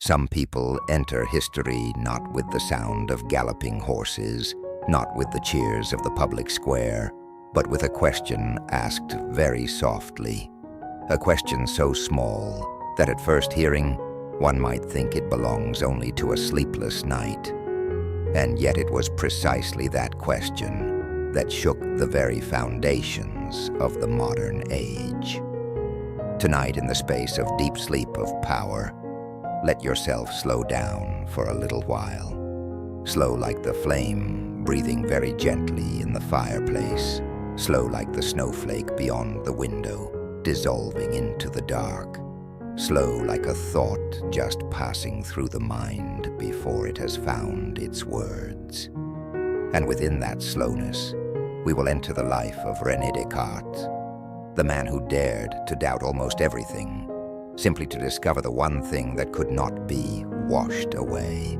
Some people enter history not with the sound of galloping horses, not with the cheers of the public square, but with a question asked very softly. A question so small that at first hearing, one might think it belongs only to a sleepless night. And yet it was precisely that question that shook the very foundations of the modern age. Tonight, in the space of deep sleep of power, let yourself slow down for a little while. Slow like the flame breathing very gently in the fireplace, slow like the snowflake beyond the window, dissolving into the dark, slow like a thought just passing through the mind before it has found its words. And within that slowness, we will enter the life of René Descartes, the man who dared to doubt almost everything, simply to discover the one thing that could not be washed away.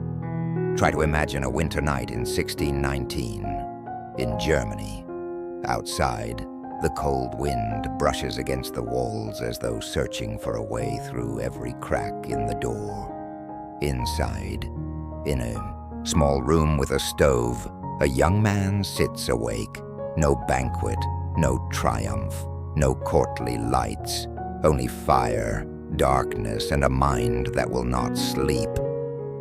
Try to imagine a winter night in 1619, in Germany. Outside, the cold wind brushes against the walls as though searching for a way through every crack in the door. Inside, in a small room with a stove, a young man sits awake. No banquet, no triumph, no courtly lights, only fire, darkness, and a mind that will not sleep.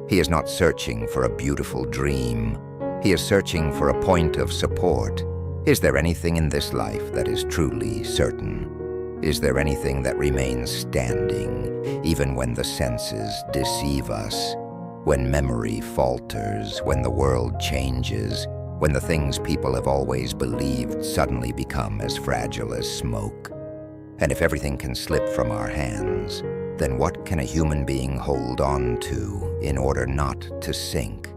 He is not searching for a beautiful dream. He is searching for a point of support. Is there anything in this life that is truly certain? Is there anything that remains standing, even when the senses deceive us? When memory falters, when the world changes, when the things people have always believed suddenly become as fragile as smoke? And if everything can slip from our hands, then what can a human being hold on to in order not to sink?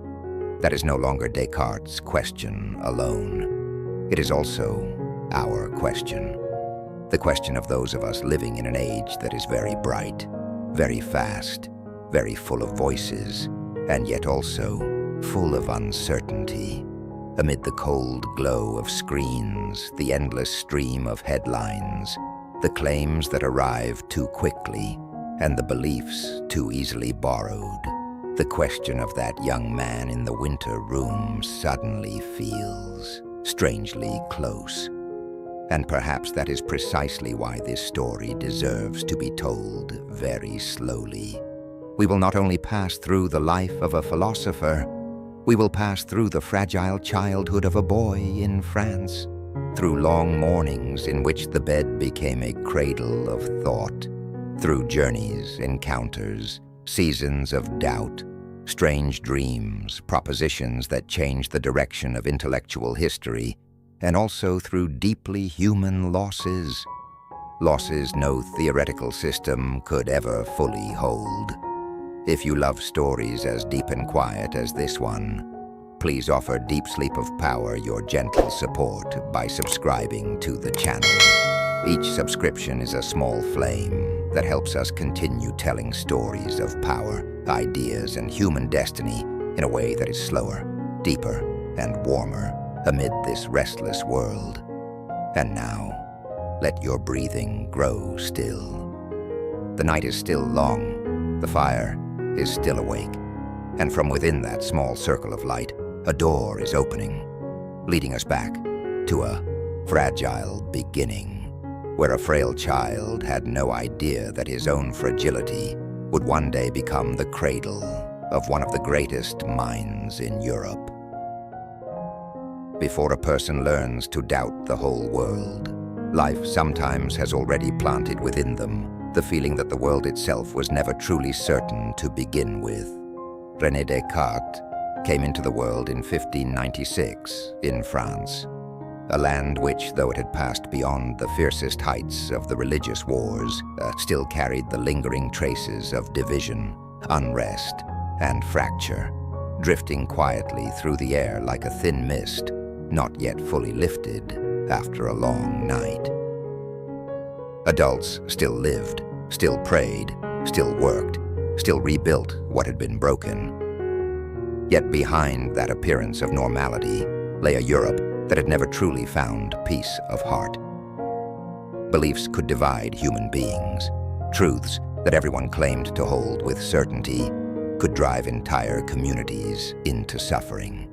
That is no longer Descartes' question alone. It is also our question. The question of those of us living in an age that is very bright, very fast, very full of voices, and yet also full of uncertainty. Amid the cold glow of screens, the endless stream of headlines, the claims that arrive too quickly, and the beliefs too easily borrowed, the question of that young man in the winter room suddenly feels strangely close. And perhaps that is precisely why this story deserves to be told very slowly. We will not only pass through the life of a philosopher, we will pass through the fragile childhood of a boy in France, through long mornings in which the bed became a cradle of thought, through journeys, encounters, seasons of doubt, strange dreams, propositions that changed the direction of intellectual history, and also through deeply human losses. Losses no theoretical system could ever fully hold. If you love stories as deep and quiet as this one, please offer Deep Sleep of Power your gentle support by subscribing to the channel. Each subscription is a small flame that helps us continue telling stories of power, ideas, and human destiny in a way that is slower, deeper, and warmer amid this restless world. And now, let your breathing grow still. The night is still long, the fire is still awake, and from within that small circle of light, a door is opening, leading us back to a fragile beginning, where a frail child had no idea that his own fragility would one day become the cradle of one of the greatest minds in Europe. Before a person learns to doubt the whole world, life sometimes has already planted within them the feeling that the world itself was never truly certain to begin with. René Descartes came into the world in 1596 in France, a land which, though it had passed beyond the fiercest heights of the religious wars, still carried the lingering traces of division, unrest, and fracture, drifting quietly through the air like a thin mist, not yet fully lifted after a long night. Adults still lived, still prayed, still worked, still rebuilt what had been broken. Yet behind that appearance of normality lay a Europe that had never truly found peace of heart. Beliefs could divide human beings, truths that everyone claimed to hold with certainty, could drive entire communities into suffering.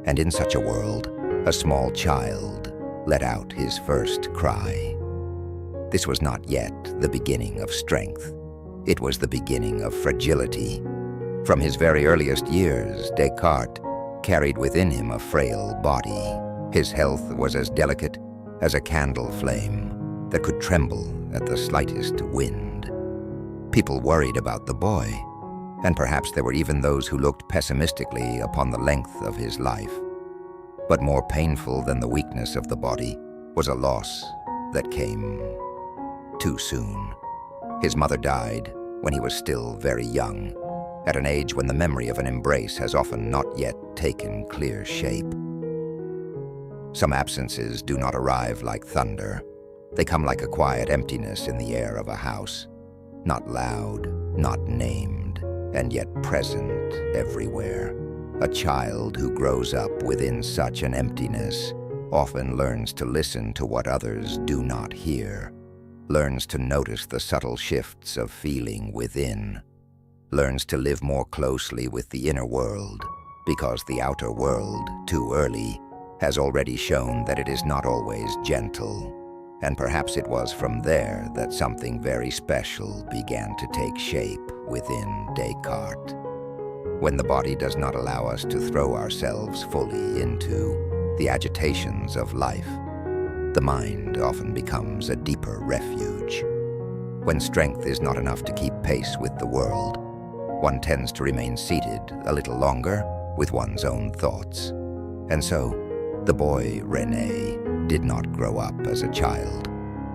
And in such a world, a small child let out his first cry. This was not yet the beginning of strength. It was the beginning of fragility. From his very earliest years, Descartes carried within him a frail body. His health was as delicate as a candle flame that could tremble at the slightest wind. People worried about the boy, and perhaps there were even those who looked pessimistically upon the length of his life. But more painful than the weakness of the body was a loss that came too soon. His mother died when he was still very young, at an age when the memory of an embrace has often not yet taken clear shape. Some absences do not arrive like thunder. They come like a quiet emptiness in the air of a house, not loud, not named, and yet present everywhere. A child who grows up within such an emptiness often learns to listen to what others do not hear, learns to notice the subtle shifts of feeling within, learns to live more closely with the inner world, because the outer world, too early, has already shown that it is not always gentle. And perhaps it was from there that something very special began to take shape within Descartes. When the body does not allow us to throw ourselves fully into the agitations of life, the mind often becomes a deeper refuge. When strength is not enough to keep pace with the world, one tends to remain seated a little longer with one's own thoughts. And so, the boy René did not grow up as a child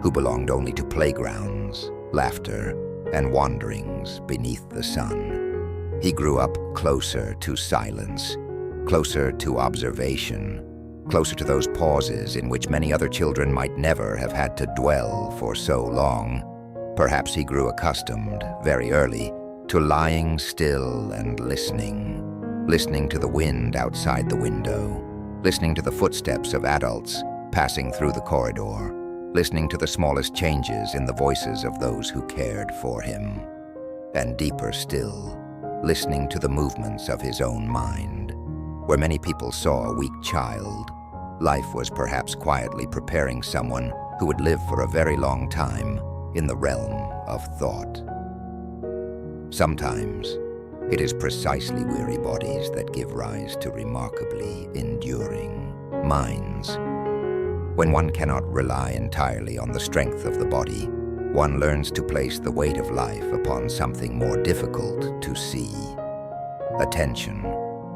who belonged only to playgrounds, laughter, and wanderings beneath the sun. He grew up closer to silence, closer to observation, closer to those pauses in which many other children might never have had to dwell for so long. Perhaps he grew accustomed, very early, to lying still and listening to the wind outside the window, listening to the footsteps of adults passing through the corridor, listening to the smallest changes in the voices of those who cared for him, and deeper still, listening to the movements of his own mind. Where many people saw a weak child, life was perhaps quietly preparing someone who would live for a very long time in the realm of thought. Sometimes, it is precisely weary bodies that give rise to remarkably enduring minds. When one cannot rely entirely on the strength of the body, one learns to place the weight of life upon something more difficult to see. Attention,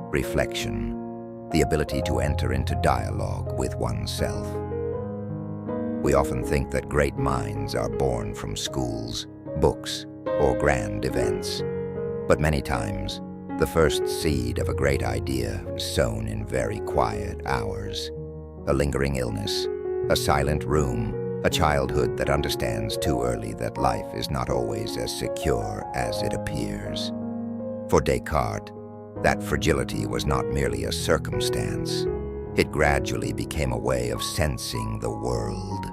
reflection, the ability to enter into dialogue with oneself. We often think that great minds are born from schools, books, or grand events. But many times, the first seed of a great idea is sown in very quiet hours. A lingering illness, a silent room, a childhood that understands too early that life is not always as secure as it appears. For Descartes, that fragility was not merely a circumstance. It gradually became a way of sensing the world.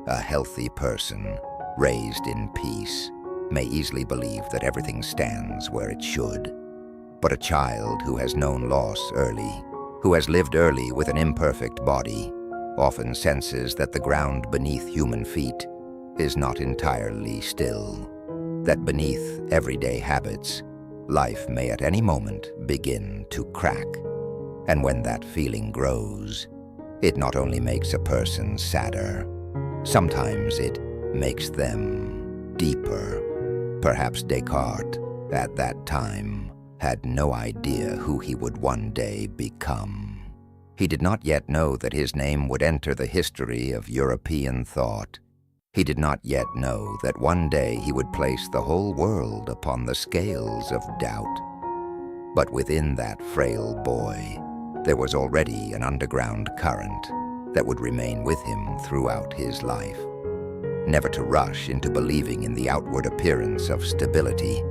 A healthy person, raised in peace, may easily believe that everything stands where it should. But a child who has known loss early, who has lived early with an imperfect body, often senses that the ground beneath human feet is not entirely still, that beneath everyday habits, life may at any moment begin to crack. And when that feeling grows, it not only makes a person sadder, sometimes it makes them deeper. Perhaps Descartes, at that time, had no idea who he would one day become. He did not yet know that his name would enter the history of European thought. He did not yet know that one day he would place the whole world upon the scales of doubt. But within that frail boy, there was already an underground current that would remain with him throughout his life. Never to rush into believing in the outward appearance of stability,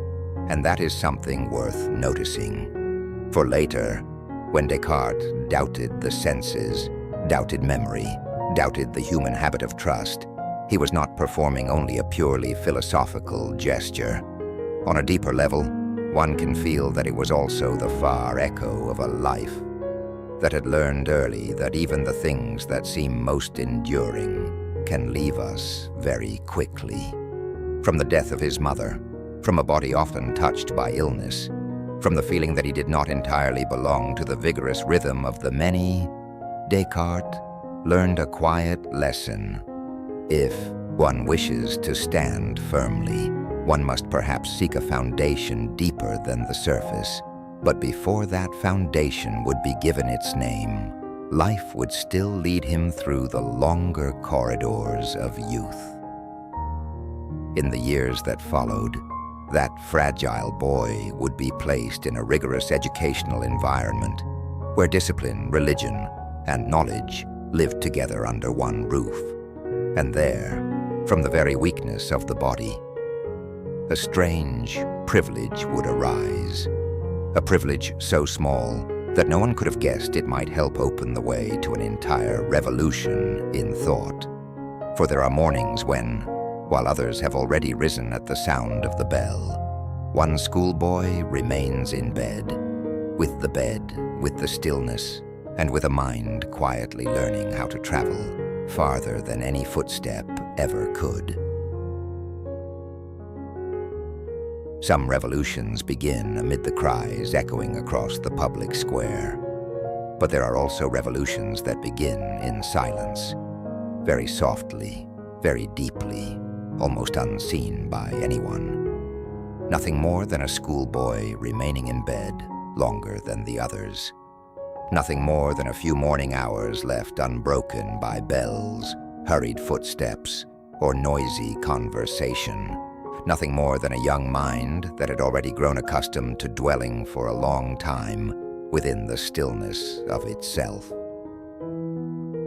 and that is something worth noticing. For later, when Descartes doubted the senses, doubted memory, doubted the human habit of trust, he was not performing only a purely philosophical gesture. On a deeper level, one can feel that it was also the far echo of a life that had learned early that even the things that seem most enduring can leave us very quickly. From the death of his mother, from a body often touched by illness, from the feeling that he did not entirely belong to the vigorous rhythm of the many, Descartes learned a quiet lesson. If one wishes to stand firmly, one must perhaps seek a foundation deeper than the surface. But before that foundation would be given its name, life would still lead him through the longer corridors of youth. In the years that followed, that fragile boy would be placed in a rigorous educational environment where discipline, religion, and knowledge lived together under one roof. And there, from the very weakness of the body, a strange privilege would arise. A privilege so small that no one could have guessed it might help open the way to an entire revolution in thought. For there are mornings when, while others have already risen at the sound of the bell, one schoolboy remains in bed, with the stillness, and with a mind quietly learning how to travel farther than any footstep ever could. Some revolutions begin amid the cries echoing across the public square. But there are also revolutions that begin in silence, very softly, very deeply, almost unseen by anyone. Nothing more than a schoolboy remaining in bed longer than the others. Nothing more than a few morning hours left unbroken by bells, hurried footsteps, or noisy conversation. Nothing more than a young mind that had already grown accustomed to dwelling for a long time within the stillness of itself.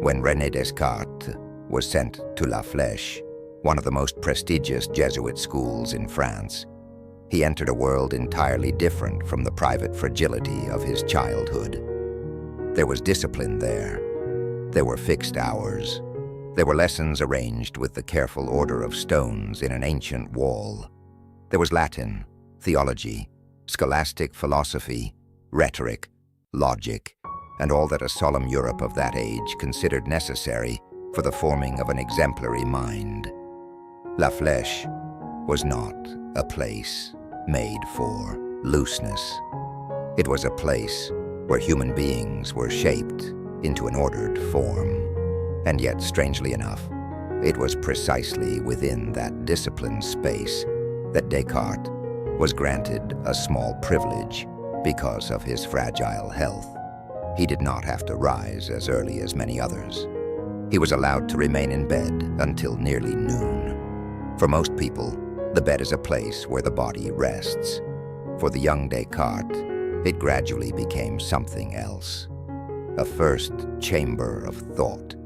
When René Descartes was sent to La Flèche, one of the most prestigious Jesuit schools in France, he entered a world entirely different from the private fragility of his childhood. There was discipline there. There were fixed hours. There were lessons arranged with the careful order of stones in an ancient wall. There was Latin, theology, scholastic philosophy, rhetoric, logic, and all that a solemn Europe of that age considered necessary for the forming of an exemplary mind. La Flèche was not a place made for looseness. It was a place where human beings were shaped into an ordered form. And yet, strangely enough, it was precisely within that disciplined space that Descartes was granted a small privilege because of his fragile health. He did not have to rise as early as many others. He was allowed to remain in bed until nearly noon. For most people, the bed is a place where the body rests. For the young Descartes, it gradually became something else, a first chamber of thought.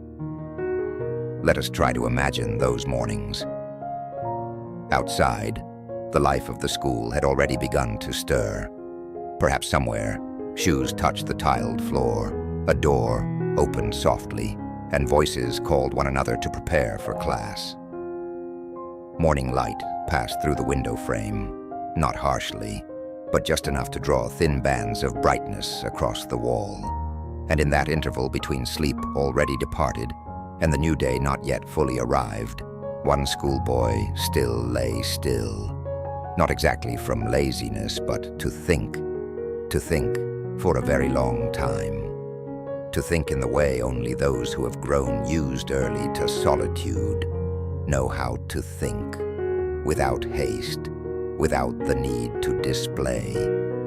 Let us try to imagine those mornings. Outside, the life of the school had already begun to stir. Perhaps somewhere, shoes touched the tiled floor, a door opened softly, and voices called one another to prepare for class. Morning light passed through the window frame, not harshly, but just enough to draw thin bands of brightness across the wall. And in that interval between sleep already departed and the new day not yet fully arrived, one schoolboy still lay still. Not exactly from laziness, but to think for a very long time. To think in the way only those who have grown used early to solitude know how to think, without haste, without the need to display,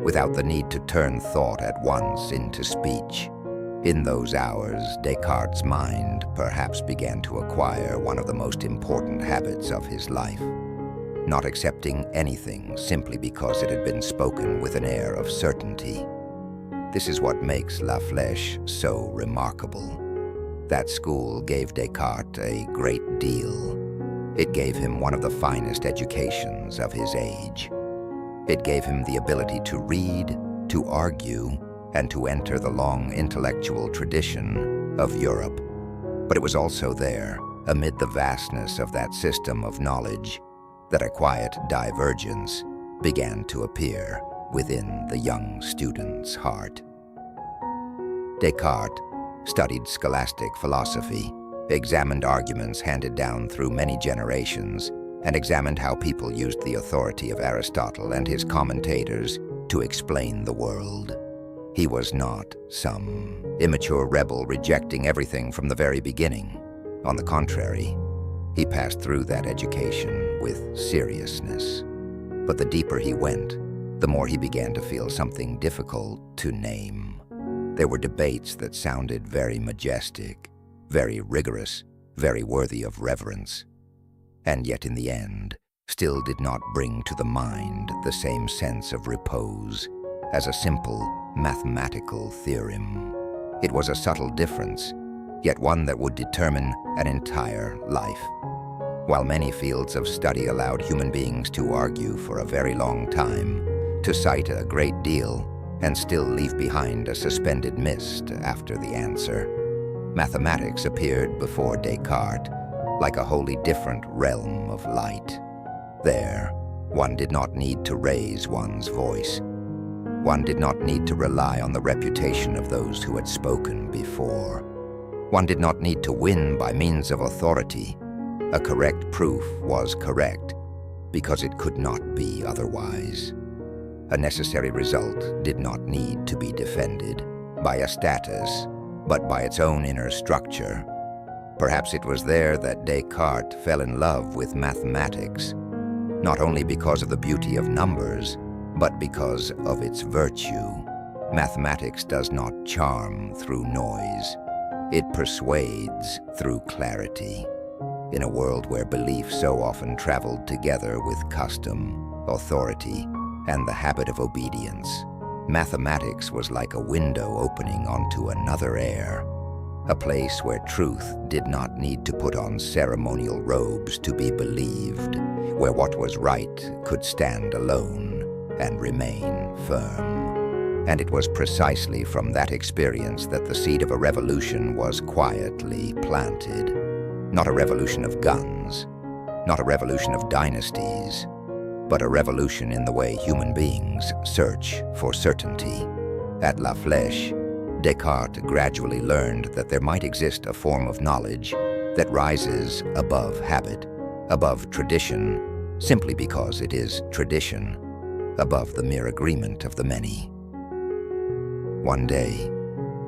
without the need to turn thought at once into speech. In those hours, Descartes' mind perhaps began to acquire one of the most important habits of his life, not accepting anything simply because it had been spoken with an air of certainty. This is what makes La Flèche so remarkable. That school gave Descartes a great deal. It gave him one of the finest educations of his age. It gave him the ability to read, to argue, and to enter the long intellectual tradition of Europe. But it was also there, amid the vastness of that system of knowledge, that a quiet divergence began to appear within the young student's heart. Descartes studied scholastic philosophy, examined arguments handed down through many generations, and examined how people used the authority of Aristotle and his commentators to explain the world. He was not some immature rebel rejecting everything from the very beginning. On the contrary, he passed through that education with seriousness. But the deeper he went, the more he began to feel something difficult to name. There were debates that sounded very majestic, very rigorous, very worthy of reverence, and yet in the end still did not bring to the mind the same sense of repose as a simple mathematical theorem. It was a subtle difference, yet one that would determine an entire life. While many fields of study allowed human beings to argue for a very long time, to cite a great deal, and still leave behind a suspended mist after the answer, mathematics appeared before Descartes like a wholly different realm of light. There, one did not need to raise one's voice. One did not need to rely on the reputation of those who had spoken before. One did not need to win by means of authority. A correct proof was correct because it could not be otherwise. A necessary result did not need to be defended by a status, but by its own inner structure. Perhaps it was there that Descartes fell in love with mathematics, not only because of the beauty of numbers, but because of its virtue. Mathematics does not charm through noise. It persuades through clarity. In a world where belief so often traveled together with custom, authority, and the habit of obedience, mathematics was like a window opening onto another air, a place where truth did not need to put on ceremonial robes to be believed, where what was right could stand alone and remain firm. And it was precisely from that experience that the seed of a revolution was quietly planted. Not a revolution of guns, not a revolution of dynasties, but a revolution in the way human beings search for certainty. At La Flèche, Descartes gradually learned that there might exist a form of knowledge that rises above habit, above tradition, simply because it is tradition, above the mere agreement of the many. One day,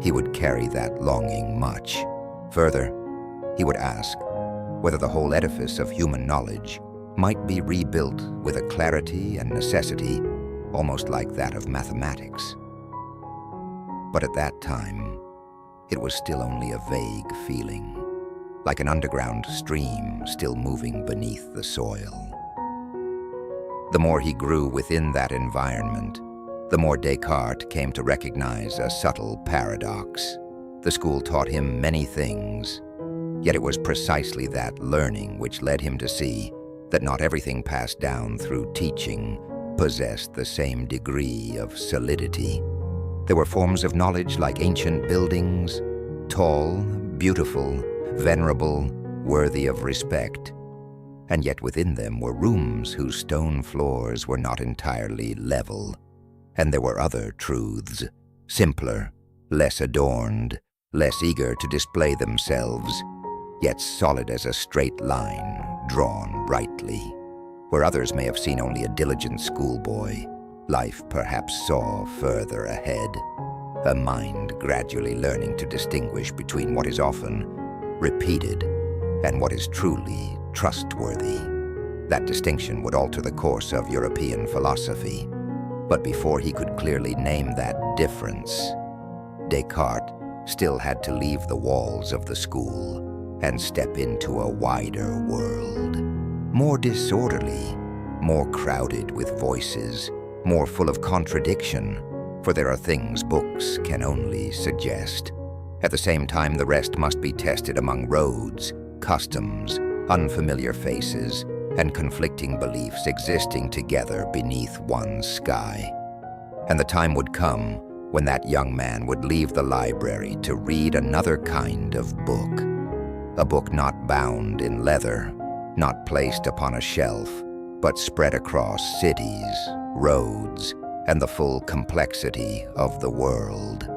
he would carry that longing much. Further, he would ask whether the whole edifice of human knowledge might be rebuilt with a clarity and necessity almost like that of mathematics. But at that time, it was still only a vague feeling, like an underground stream still moving beneath the soil. The more he grew within that environment, the more Descartes came to recognize a subtle paradox. The school taught him many things, yet it was precisely that learning which led him to see that not everything passed down through teaching possessed the same degree of solidity. There were forms of knowledge like ancient buildings, tall, beautiful, venerable, worthy of respect, and yet within them were rooms whose stone floors were not entirely level, and there were other truths, simpler, less adorned, less eager to display themselves, yet solid as a straight line drawn rightly. Where others may have seen only a diligent schoolboy, life perhaps saw further ahead, a mind gradually learning to distinguish between what is often repeated and what is truly trustworthy. That distinction would alter the course of European philosophy, but before he could clearly name that difference, Descartes still had to leave the walls of the school and step into a wider world, more disorderly, more crowded with voices, more full of contradiction, for there are things books can only suggest. At the same time, the rest must be tested among roads, customs, unfamiliar faces, and conflicting beliefs existing together beneath one sky. And the time would come when that young man would leave the library to read another kind of book, a book not bound in leather, not placed upon a shelf, but spread across cities, roads, and the full complexity of the world.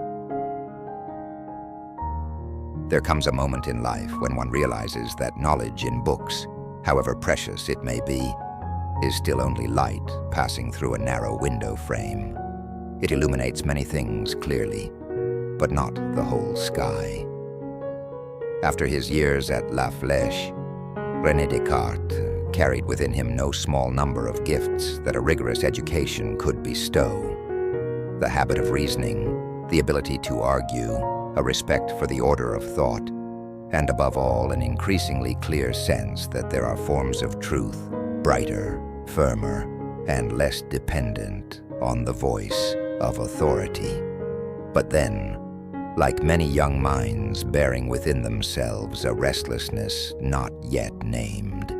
There comes a moment in life when one realizes that knowledge in books, however precious it may be, is still only light passing through a narrow window frame. It illuminates many things clearly, but not the whole sky. After his years at La Flèche, René Descartes carried within him no small number of gifts that a rigorous education could bestow. The habit of reasoning, the ability to argue, a respect for the order of thought, and above all, an increasingly clear sense that there are forms of truth, brighter, firmer, and less dependent on the voice of authority. But then, like many young minds bearing within themselves a restlessness not yet named,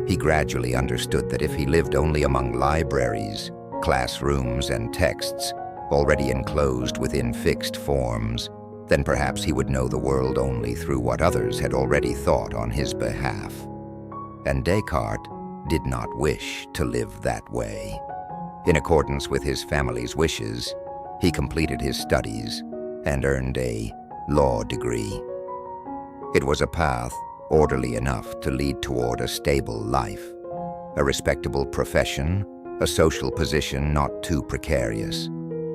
he gradually understood that if he lived only among libraries, classrooms, and texts, already enclosed within fixed forms, then perhaps he would know the world only through what others had already thought on his behalf. And Descartes did not wish to live that way. In accordance with his family's wishes, he completed his studies and earned a law degree. It was a path orderly enough to lead toward a stable life, a respectable profession, a social position not too precarious,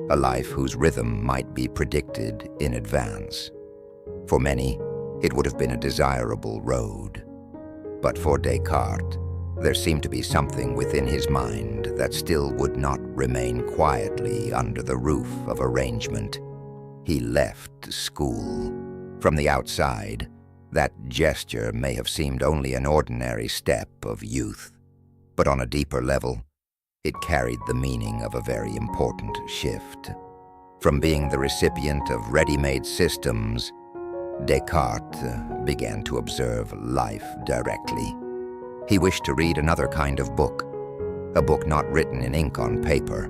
a life whose rhythm might be predicted in advance. For many, it would have been a desirable road. But for Descartes, there seemed to be something within his mind that still would not remain quietly under the roof of arrangement. He left school. From the outside, that gesture may have seemed only an ordinary step of youth, but on a deeper level, it carried the meaning of a very important shift. From being the recipient of ready-made systems, Descartes began to observe life directly. He wished to read another kind of book, a book not written in ink on paper,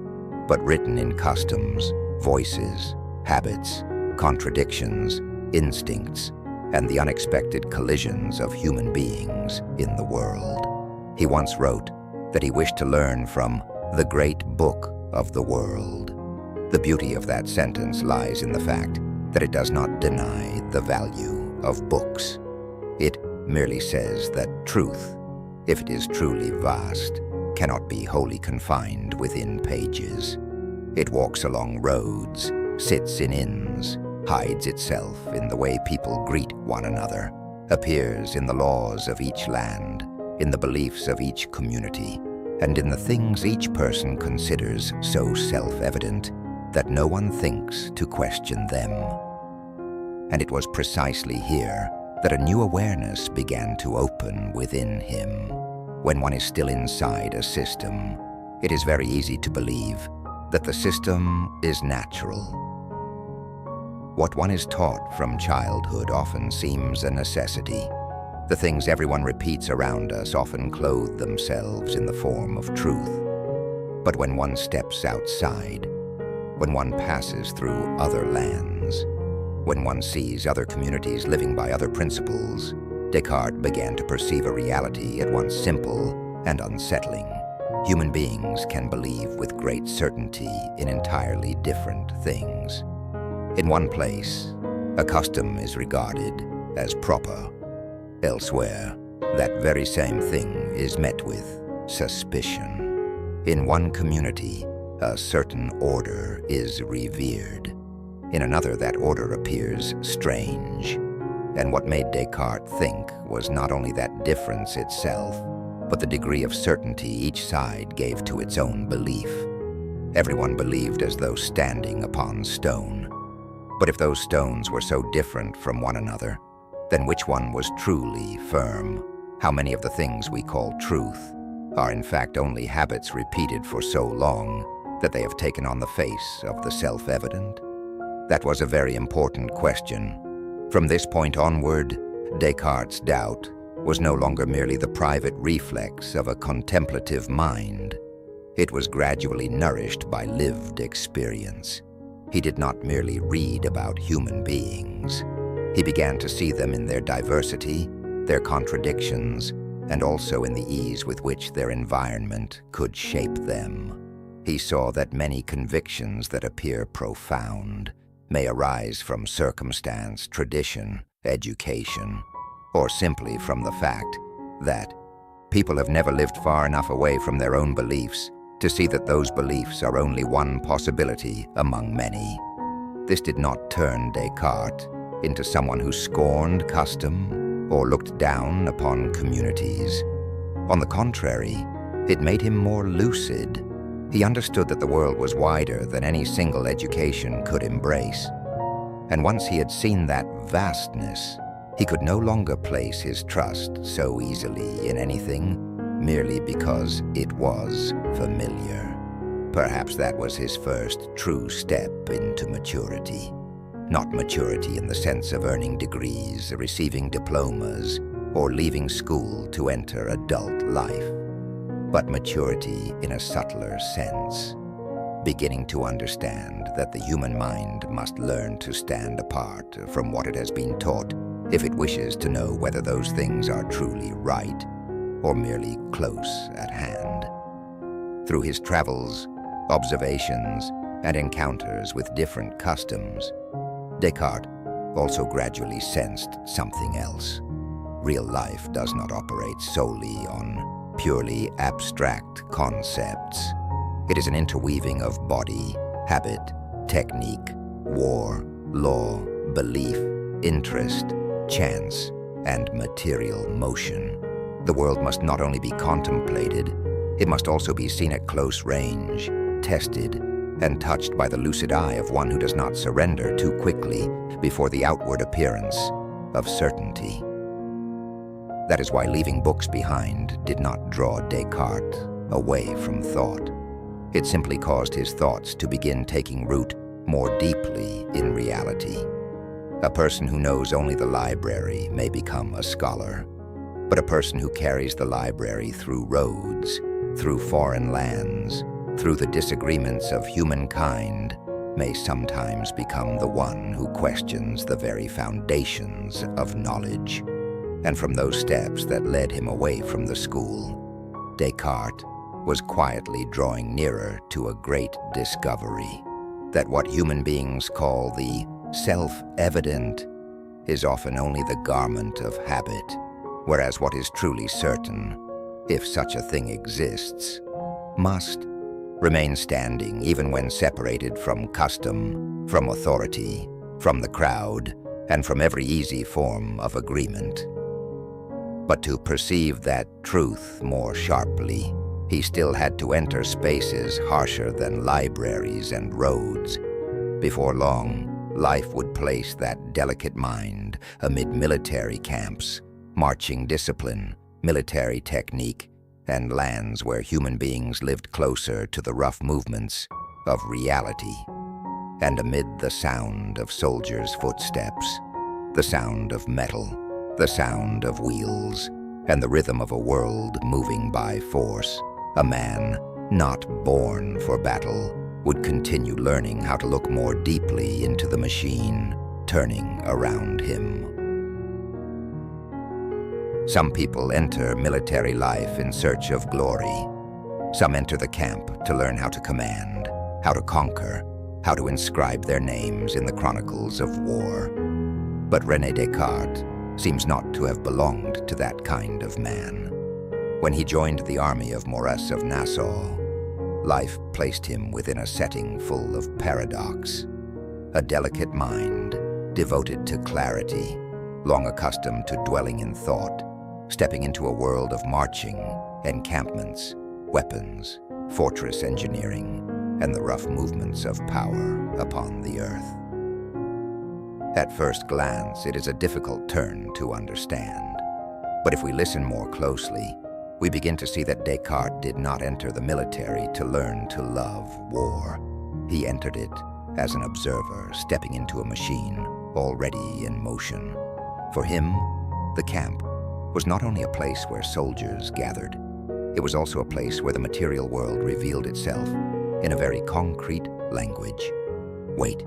but written in customs, voices, habits, contradictions, instincts, and the unexpected collisions of human beings in the world. He once wrote that he wished to learn from the great book of the world. The beauty of that sentence lies in the fact that it does not deny the value of books. It merely says that truth, if it is truly vast, cannot be wholly confined within pages. It walks along roads, sits in inns, hides itself in the way people greet one another, appears in the laws of each land, in the beliefs of each community, and in the things each person considers so self-evident that no one thinks to question them. And it was precisely here that a new awareness began to open within him. When one is still inside a system, it is very easy to believe that the system is natural. What one is taught from childhood often seems a necessity. The things everyone repeats around us often clothe themselves in the form of truth. But when one steps outside, when one passes through other lands, when one sees other communities living by other principles, Descartes began to perceive a reality at once simple and unsettling. Human beings can believe with great certainty in entirely different things. In one place, a custom is regarded as proper. Elsewhere, that very same thing is met with suspicion. In one community, a certain order is revered. In another, that order appears strange. And what made Descartes think was not only that difference itself, but the degree of certainty each side gave to its own belief. Everyone believed as though standing upon stone. But if those stones were so different from one another, then which one was truly firm? How many of the things we call truth are in fact only habits repeated for so long that they have taken on the face of the self-evident? That was a very important question. From this point onward, Descartes' doubt was no longer merely the private reflex of a contemplative mind. It was gradually nourished by lived experience. He did not merely read about human beings. He began to see them in their diversity, their contradictions, and also in the ease with which their environment could shape them. he saw that many convictions that appear profound may arise from circumstance, tradition, education, or simply from the fact that people have never lived far enough away from their own beliefs to see that those beliefs are only one possibility among many. This did not turn Descartes into someone who scorned custom or looked down upon communities. On the contrary, it made him more lucid. He understood that the world was wider than any single education could embrace. And once he had seen that vastness, he could no longer place his trust so easily in anything merely because it was familiar. Perhaps that was his first true step into maturity. Not maturity in the sense of earning degrees, receiving diplomas, or leaving school to enter adult life, but maturity in a subtler sense, beginning to understand that the human mind must learn to stand apart from what it has been taught if it wishes to know whether those things are truly right or merely close at hand. Through his travels, observations, and encounters with different customs, Descartes also gradually sensed something else. Real life does not operate solely on purely abstract concepts. It is an interweaving of body, habit, technique, war, law, belief, interest, chance, and material motion. The world must not only be contemplated, it must also be seen at close range, tested, and touched by the lucid eye of one who does not surrender too quickly before the outward appearance of certainty. That is why leaving books behind did not draw Descartes away from thought. It simply caused his thoughts to begin taking root more deeply in reality. A person who knows only the library may become a scholar, but a person who carries the library through roads, through foreign lands, through the disagreements of humankind, may sometimes become the one who questions the very foundations of knowledge. And from those steps that led him away from the school, Descartes was quietly drawing nearer to a great discovery, that what human beings call the self-evident is often only the garment of habit, whereas what is truly certain, if such a thing exists, must remain standing even when separated from custom, from authority, from the crowd, and from every easy form of agreement. But to perceive that truth more sharply, he still had to enter spaces harsher than libraries and roads. Before long, life would place that delicate mind amid military camps, marching discipline, military technique, and lands where human beings lived closer to the rough movements of reality. And amid the sound of soldiers' footsteps, the sound of metal, the sound of wheels, and the rhythm of a world moving by force, a man not born for battle would continue learning how to look more deeply into the machine turning around him. Some people enter military life in search of glory. Some enter the camp to learn how to command, how to conquer, how to inscribe their names in the chronicles of war. But René Descartes seems not to have belonged to that kind of man. When he joined the army of Maurice of Nassau, life placed him within a setting full of paradox. A delicate mind, devoted to clarity, long accustomed to dwelling in thought, stepping into a world of marching, encampments, weapons, fortress engineering, and the rough movements of power upon the earth. At first glance, it is a difficult turn to understand. But if we listen more closely, we begin to see that Descartes did not enter the military to learn to love war. He entered it as an observer, stepping into a machine already in motion. For him, the camp was not only a place where soldiers gathered, it was also a place where the material world revealed itself in a very concrete language. Weight,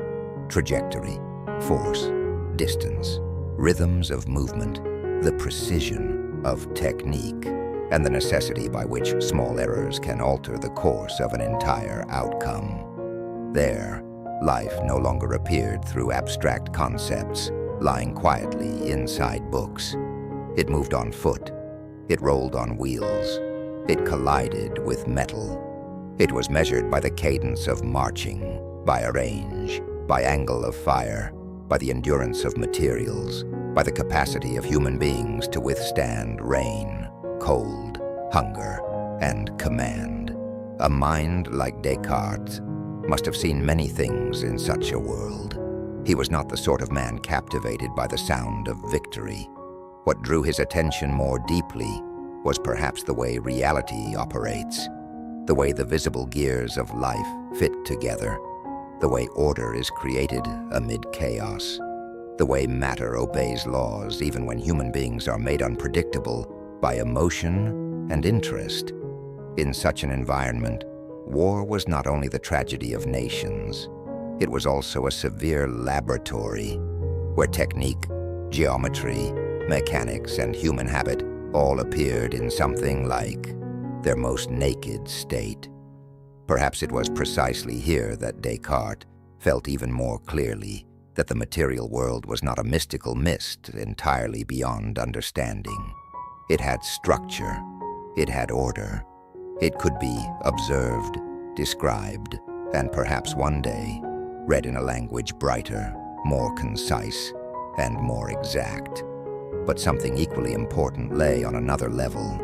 trajectory, force, distance, rhythms of movement, the precision of technique. and the necessity by which small errors can alter the course of an entire outcome. There, life no longer appeared through abstract concepts, lying quietly inside books. It moved on foot. It rolled on wheels. It collided with metal. It was measured by the cadence of marching, by a range, by angle of fire, by the endurance of materials, by the capacity of human beings to withstand rain, cold, hunger, and command. A mind like Descartes must have seen many things in such a world. He was not the sort of man captivated by the sound of victory. What drew his attention more deeply was perhaps the way reality operates, the way the visible gears of life fit together, the way order is created amid chaos, the way matter obeys laws even when human beings are made unpredictable by emotion and interest. In such an environment, war was not only the tragedy of nations, it was also a severe laboratory where technique, geometry, mechanics, and human habit all appeared in something like their most naked state. Perhaps it was precisely here that Descartes felt even more clearly that the material world was not a mystical mist entirely beyond understanding. It had structure, it had order, it could be observed, described, and perhaps one day read in a language brighter, more concise, and more exact. But something equally important lay on another level.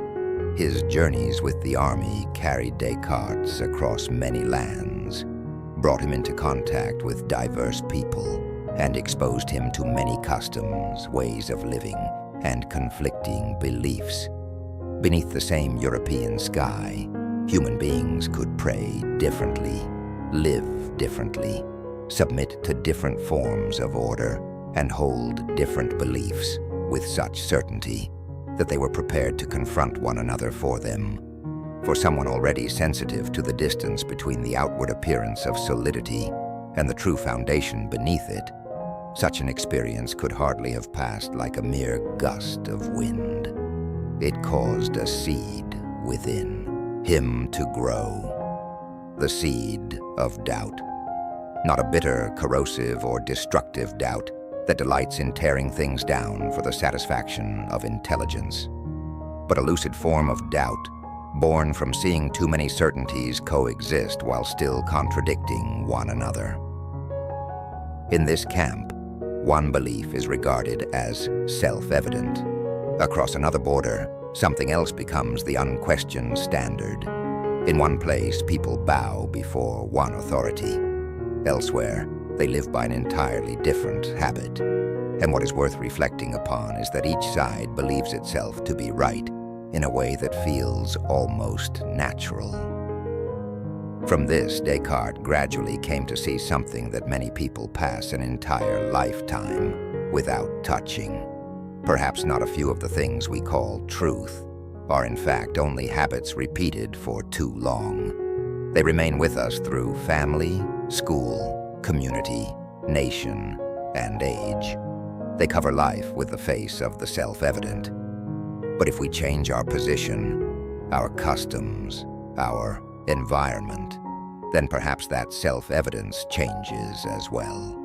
His journeys with the army carried Descartes across many lands, brought him into contact with diverse people, and exposed him to many customs, ways of living, and conflicting beliefs. Beneath the same European sky, human beings could pray differently, live differently, submit to different forms of order, and hold different beliefs with such certainty that they were prepared to confront one another for them. For someone already sensitive to the distance between the outward appearance of solidity and the true foundation beneath it, such an experience could hardly have passed like a mere gust of wind. It caused a seed within him to grow, the seed of doubt. Not a bitter, corrosive, or destructive doubt that delights in tearing things down for the satisfaction of intelligence, but a lucid form of doubt, born from seeing too many certainties coexist while still contradicting one another. In this camp, one belief is regarded as self-evident. Across another border, something else becomes the unquestioned standard. In one place, people bow before one authority. Elsewhere, they live by an entirely different habit. And what is worth reflecting upon is that each side believes itself to be right in a way that feels almost natural. From this, Descartes gradually came to see something that many people pass an entire lifetime without touching. Perhaps not a few of the things we call truth are in fact only habits repeated for too long. They remain with us through family, school, community, nation, and age. They cover life with the face of the self-evident. But if we change our position, our customs, our environment, then perhaps that self-evidence changes as well.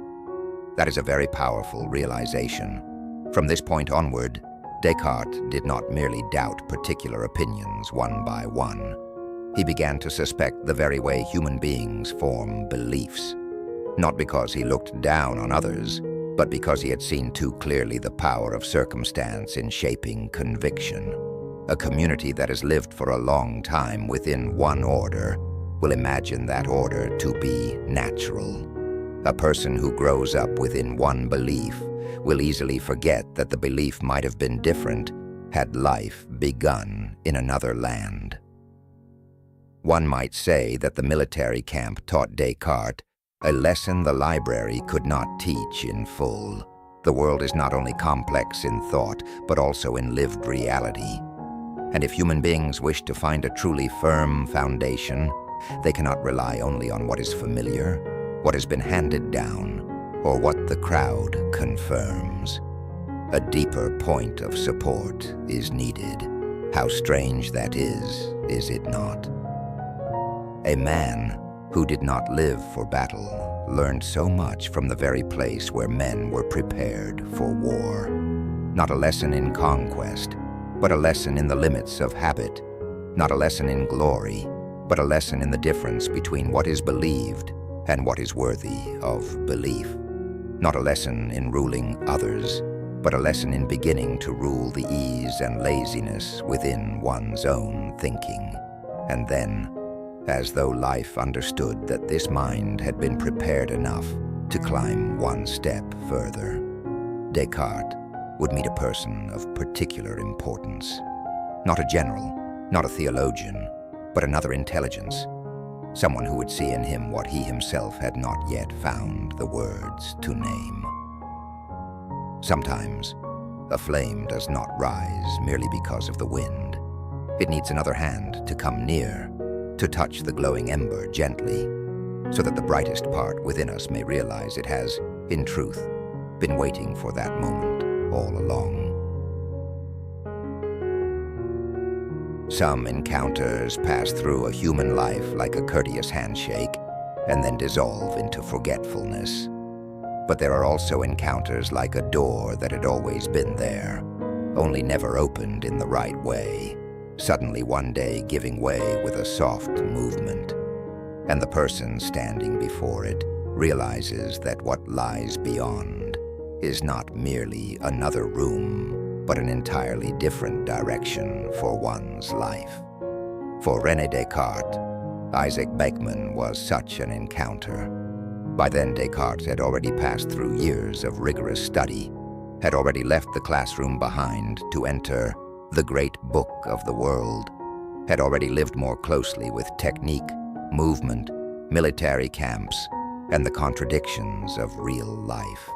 That is a very powerful realization. From this point onward, Descartes did not merely doubt particular opinions one by one. He began to suspect the very way human beings form beliefs, not because he looked down on others, but because he had seen too clearly the power of circumstance in shaping conviction. A community that has lived for a long time within one order will imagine that order to be natural. A person who grows up within one belief will easily forget that the belief might have been different had life begun in another land. One might say that the military camp taught Descartes a lesson the library could not teach in full. The world is not only complex in thought, but also in lived reality. And if human beings wish to find a truly firm foundation, they cannot rely only on what is familiar, what has been handed down, or what the crowd confirms. A deeper point of support is needed, How strange that is it not? A man who did not live for battle learned so much from the very place where men were prepared for war. Not a lesson in conquest, but a lesson in the limits of habit. Not a lesson in glory, but a lesson in the difference between what is believed and what is worthy of belief. Not a lesson in ruling others, but a lesson in beginning to rule the ease and laziness within one's own thinking. And then, as though life understood that this mind had been prepared enough to climb one step further, Descartes would meet a person of particular importance. Not a general, not a theologian, but another intelligence. Someone who would see in him what he himself had not yet found the words to name. Sometimes, a flame does not rise merely because of the wind. It needs another hand to come near, to touch the glowing ember gently, so that the brightest part within us may realize it has, in truth, been waiting for that moment all along. Some encounters pass through a human life like a courteous handshake and then dissolve into forgetfulness. But there are also encounters like a door that had always been there, only never opened in the right way, suddenly one day giving way with a soft movement. And the person standing before it realizes that what lies beyond is not merely another room, but an entirely different direction for one's life. For René Descartes, Isaac Beeckman was such an encounter. By then, Descartes had already passed through years of rigorous study, had already left the classroom behind to enter the great book of the world, had already lived more closely with technique, movement, military camps, and the contradictions of real life.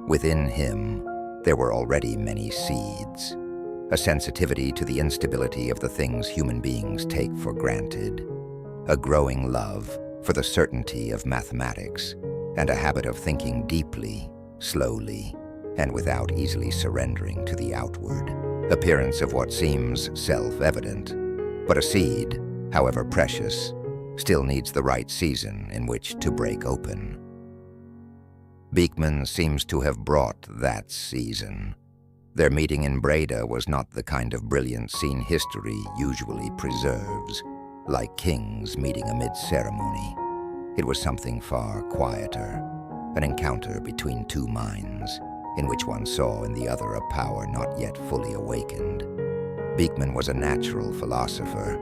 Within him, there were already many seeds, a sensitivity to the instability of the things human beings take for granted, a growing love for the certainty of mathematics, and a habit of thinking deeply, slowly, and without easily surrendering to the outward appearance of what seems self-evident. But a seed, however precious, still needs the right season in which to break open. Beeckman seems to have brought that season. Their meeting in Breda was not the kind of brilliant scene history usually preserves, like kings meeting amid ceremony. It was something far quieter, an encounter between two minds, in which one saw in the other a power not yet fully awakened. Beeckman was a natural philosopher,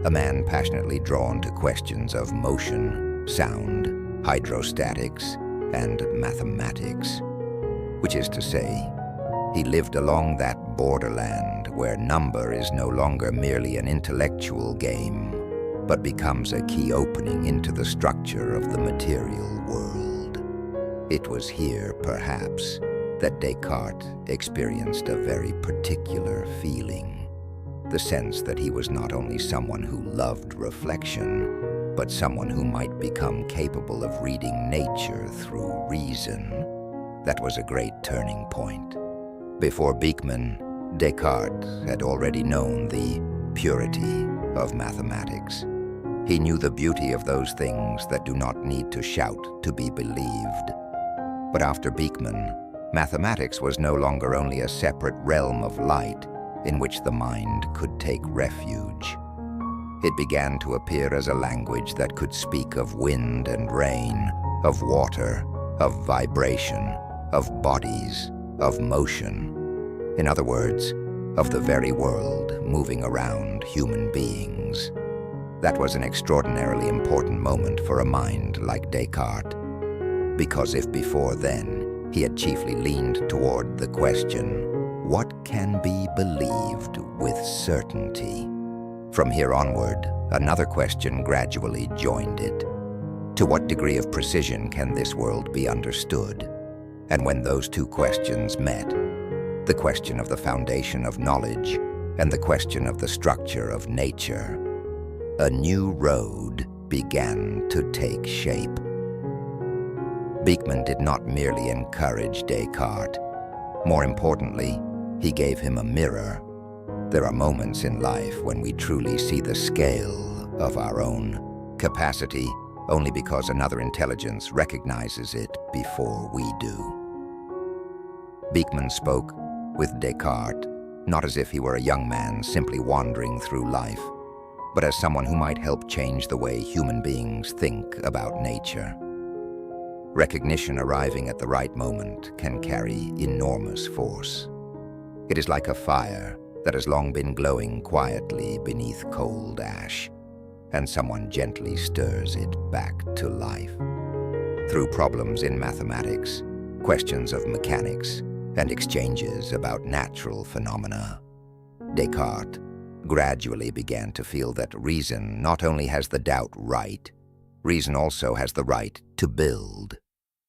a man passionately drawn to questions of motion, sound, hydrostatics, and mathematics, which is to say, he lived along that borderland where number is no longer merely an intellectual game, but becomes a key opening into the structure of the material world. It was here, perhaps, that Descartes experienced a very particular feeling, the sense that he was not only someone who loved reflection, but someone who might become capable of reading nature through reason. That was a great turning point. Before Beeckman, Descartes had already known the purity of mathematics. He knew the beauty of those things that do not need to shout to be believed. But after Beeckman, mathematics was no longer only a separate realm of light in which the mind could take refuge. It began to appear as a language that could speak of wind and rain, of water, of vibration, of bodies, of motion. In other words, of the very world moving around human beings. That was an extraordinarily important moment for a mind like Descartes, because if before then he had chiefly leaned toward the question, what can be believed with certainty? From here onward, another question gradually joined it. To what degree of precision can this world be understood? And when those two questions met, the question of the foundation of knowledge and the question of the structure of nature, a new road began to take shape. Beeckman did not merely encourage Descartes. More importantly, he gave him a mirror. There are moments in life when we truly see the scale of our own capacity only because another intelligence recognizes it before we do. Beeckman spoke with Descartes not as if he were a young man simply wandering through life, but as someone who might help change the way human beings think about nature. Recognition arriving at the right moment can carry enormous force. It is like a fire that has long been glowing quietly beneath cold ash, and someone gently stirs it back to life. Through problems in mathematics, questions of mechanics, and exchanges about natural phenomena, Descartes gradually began to feel that reason not only has the doubt right, reason also has the right to build,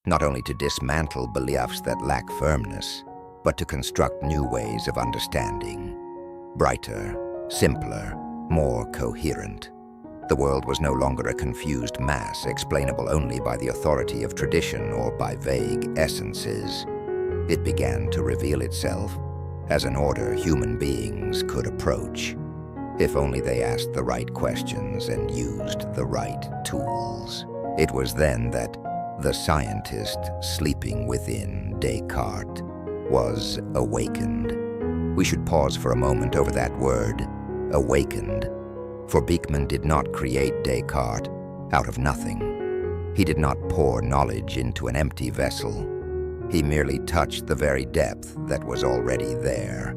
not only to dismantle beliefs that lack firmness, but to construct new ways of understanding, brighter, simpler, more coherent. The world was no longer a confused mass explainable only by the authority of tradition or by vague essences. It began to reveal itself as an order human beings could approach, if only they asked the right questions and used the right tools. It was then that the scientist sleeping within Descartes was awakened. We should pause for a moment over that word, awakened, for Beeckman did not create Descartes out of nothing. He did not pour knowledge into an empty vessel. He merely touched the very depth that was already there.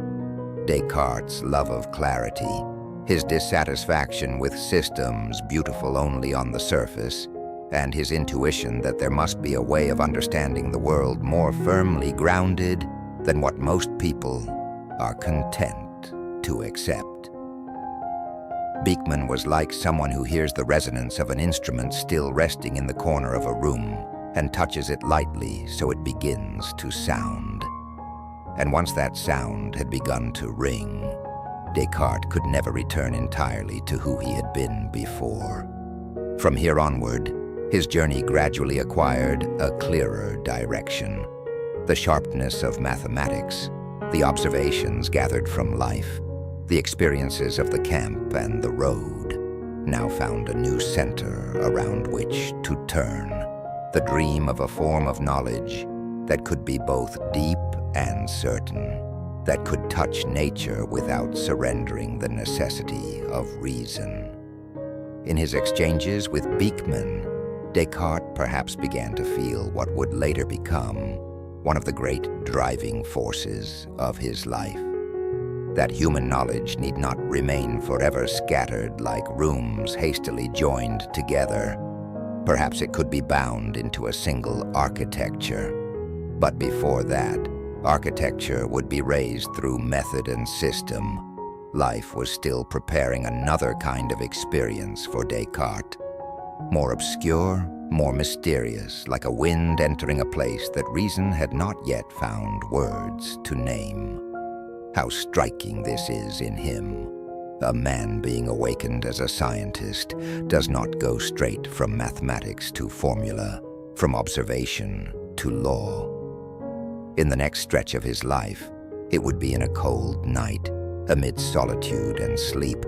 Descartes' love of clarity, his dissatisfaction with systems beautiful only on the surface, and his intuition that there must be a way of understanding the world more firmly grounded than what most people are content to accept. Beeckman was like someone who hears the resonance of an instrument still resting in the corner of a room and touches it lightly so it begins to sound. And once that sound had begun to ring, Descartes could never return entirely to who he had been before. From here onward, his journey gradually acquired a clearer direction. The sharpness of mathematics, the observations gathered from life, the experiences of the camp and the road now found a new center around which to turn. The dream of a form of knowledge that could be both deep and certain, that could touch nature without surrendering the necessity of reason. In his exchanges with Beeckman, Descartes perhaps began to feel what would later become one of the great driving forces of his life. That human knowledge need not remain forever scattered like rooms hastily joined together. Perhaps it could be bound into a single architecture. But before that, architecture would be raised through method and system. Life was still preparing another kind of experience for Descartes. More obscure, more mysterious, like a wind entering a place that reason had not yet found words to name. How striking this is in him. A man being awakened as a scientist does not go straight from mathematics to formula, from observation to law. In the next stretch of his life, it would be in a cold night, amidst solitude and sleep,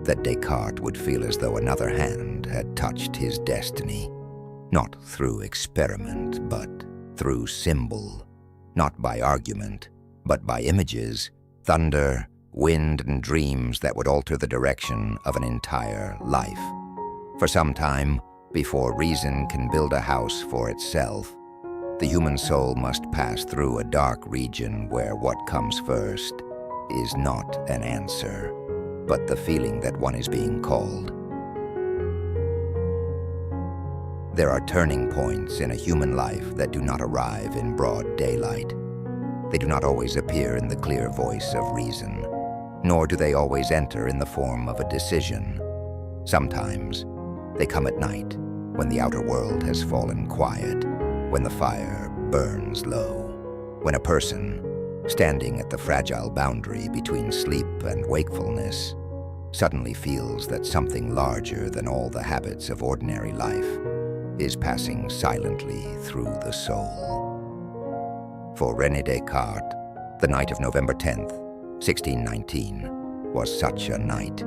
that Descartes would feel as though another hand had touched his destiny, not through experiment, but through symbol, not by argument, but by images, thunder, wind, and dreams that would alter the direction of an entire life. For some time, before reason can build a house for itself, the human soul must pass through a dark region where what comes first is not an answer, but the feeling that one is being called. There are turning points in a human life that do not arrive in broad daylight. They do not always appear in the clear voice of reason, nor do they always enter in the form of a decision. Sometimes they come at night, when the outer world has fallen quiet, when the fire burns low, when a person, standing at the fragile boundary between sleep and wakefulness, suddenly feels that something larger than all the habits of ordinary life is passing silently through the soul. For René Descartes, the night of November 10th, 1619, was such a night.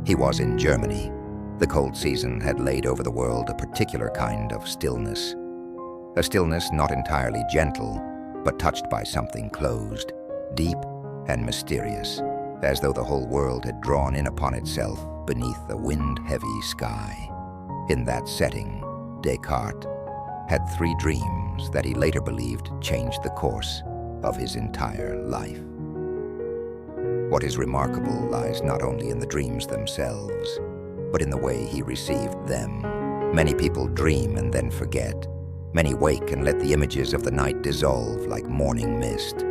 He was in Germany. The cold season had laid over the world a particular kind of stillness. A stillness not entirely gentle, but touched by something closed, deep and mysterious, as though the whole world had drawn in upon itself beneath a wind-heavy sky. In that setting, Descartes had 3 dreams that he later believed changed the course of his entire life. What is remarkable lies not only in the dreams themselves, but in the way he received them. Many people dream and then forget. Many wake and let the images of the night dissolve like morning mist.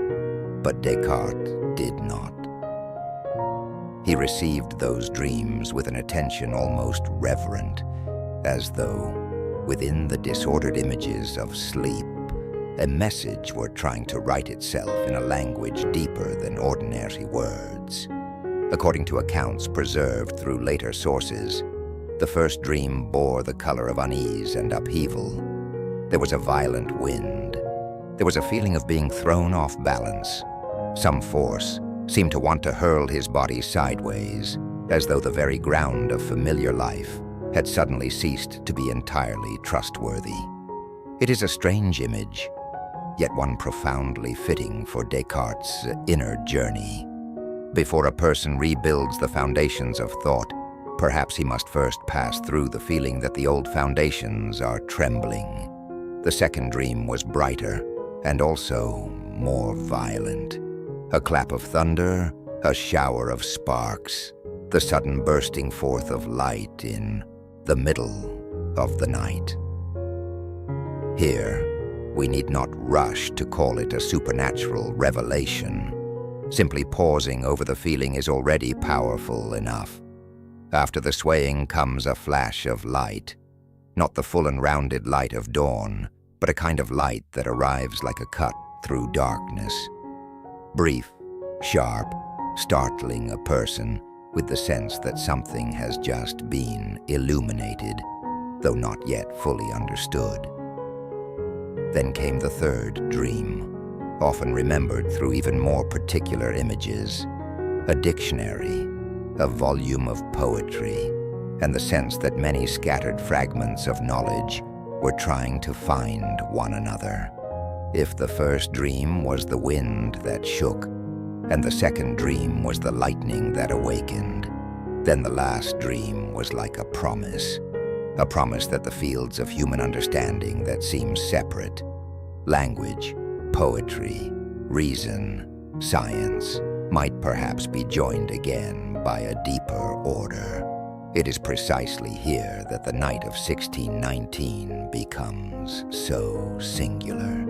But Descartes did not. He received those dreams with an attention almost reverent, as though, within the disordered images of sleep, a message were trying to write itself in a language deeper than ordinary words. According to accounts preserved through later sources, the first dream bore the color of unease and upheaval. There was a violent wind. There was a feeling of being thrown off balance. Some force seemed to want to hurl his body sideways, as though the very ground of familiar life had suddenly ceased to be entirely trustworthy. It is a strange image, yet one profoundly fitting for Descartes' inner journey. Before a person rebuilds the foundations of thought, perhaps he must first pass through the feeling that the old foundations are trembling. The second dream was brighter and also more violent. A clap of thunder, a shower of sparks, the sudden bursting forth of light in the middle of the night. Here, we need not rush to call it a supernatural revelation. Simply pausing over the feeling is already powerful enough. After the swaying comes a flash of light, not the full and rounded light of dawn, but a kind of light that arrives like a cut through darkness. Brief, sharp, startling a person with the sense that something has just been illuminated, though not yet fully understood. Then came the third dream, often remembered through even more particular images, a dictionary, a volume of poetry, and the sense that many scattered fragments of knowledge were trying to find one another. If the first dream was the wind that shook, and the second dream was the lightning that awakened, then the last dream was like a promise that the fields of human understanding that seem separate, language, poetry, reason, science, might perhaps be joined again by a deeper order. It is precisely here that the night of 1619 becomes so singular.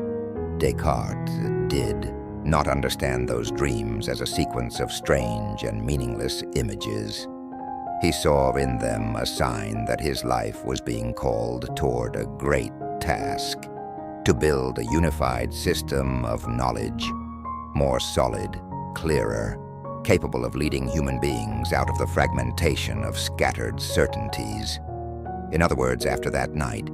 Descartes did not understand those dreams as a sequence of strange and meaningless images. He saw in them a sign that his life was being called toward a great task, to build a unified system of knowledge, more solid, clearer, capable of leading human beings out of the fragmentation of scattered certainties. In other words, after that night,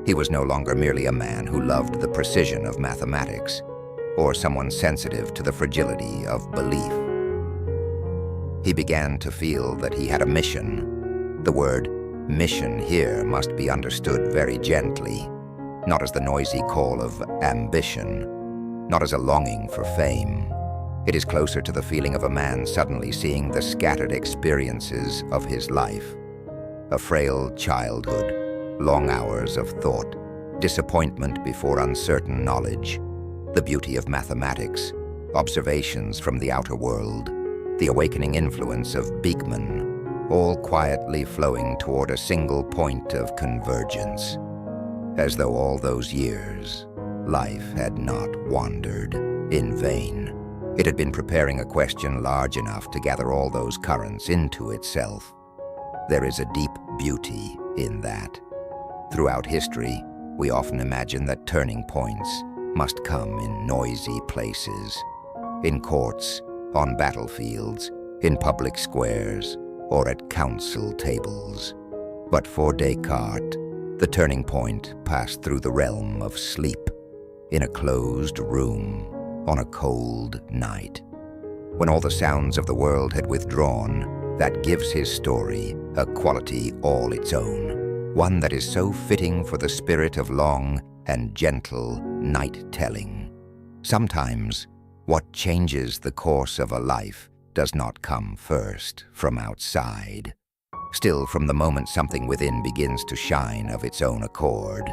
he was no longer merely a man who loved the precision of mathematics, or someone sensitive to the fragility of belief. He began to feel that he had a mission. The word mission here must be understood very gently, not as the noisy call of ambition, not as a longing for fame. It is closer to the feeling of a man suddenly seeing the scattered experiences of his life. A frail childhood, long hours of thought, disappointment before uncertain knowledge, the beauty of mathematics, observations from the outer world, the awakening influence of Beeckman, all quietly flowing toward a single point of convergence. As though all those years, life had not wandered in vain. It had been preparing a question large enough to gather all those currents into itself. There is a deep beauty in that. Throughout history, we often imagine that turning points must come in noisy places, in courts, on battlefields, in public squares, or at council tables. But for Descartes, the turning point passed through the realm of sleep, in a closed room, on a cold night. When all the sounds of the world had withdrawn, that gives his story a quality all its own, one that is so fitting for the spirit of long and gentle night-telling. Sometimes, what changes the course of a life does not come first from outside. Still, from the moment something within begins to shine of its own accord.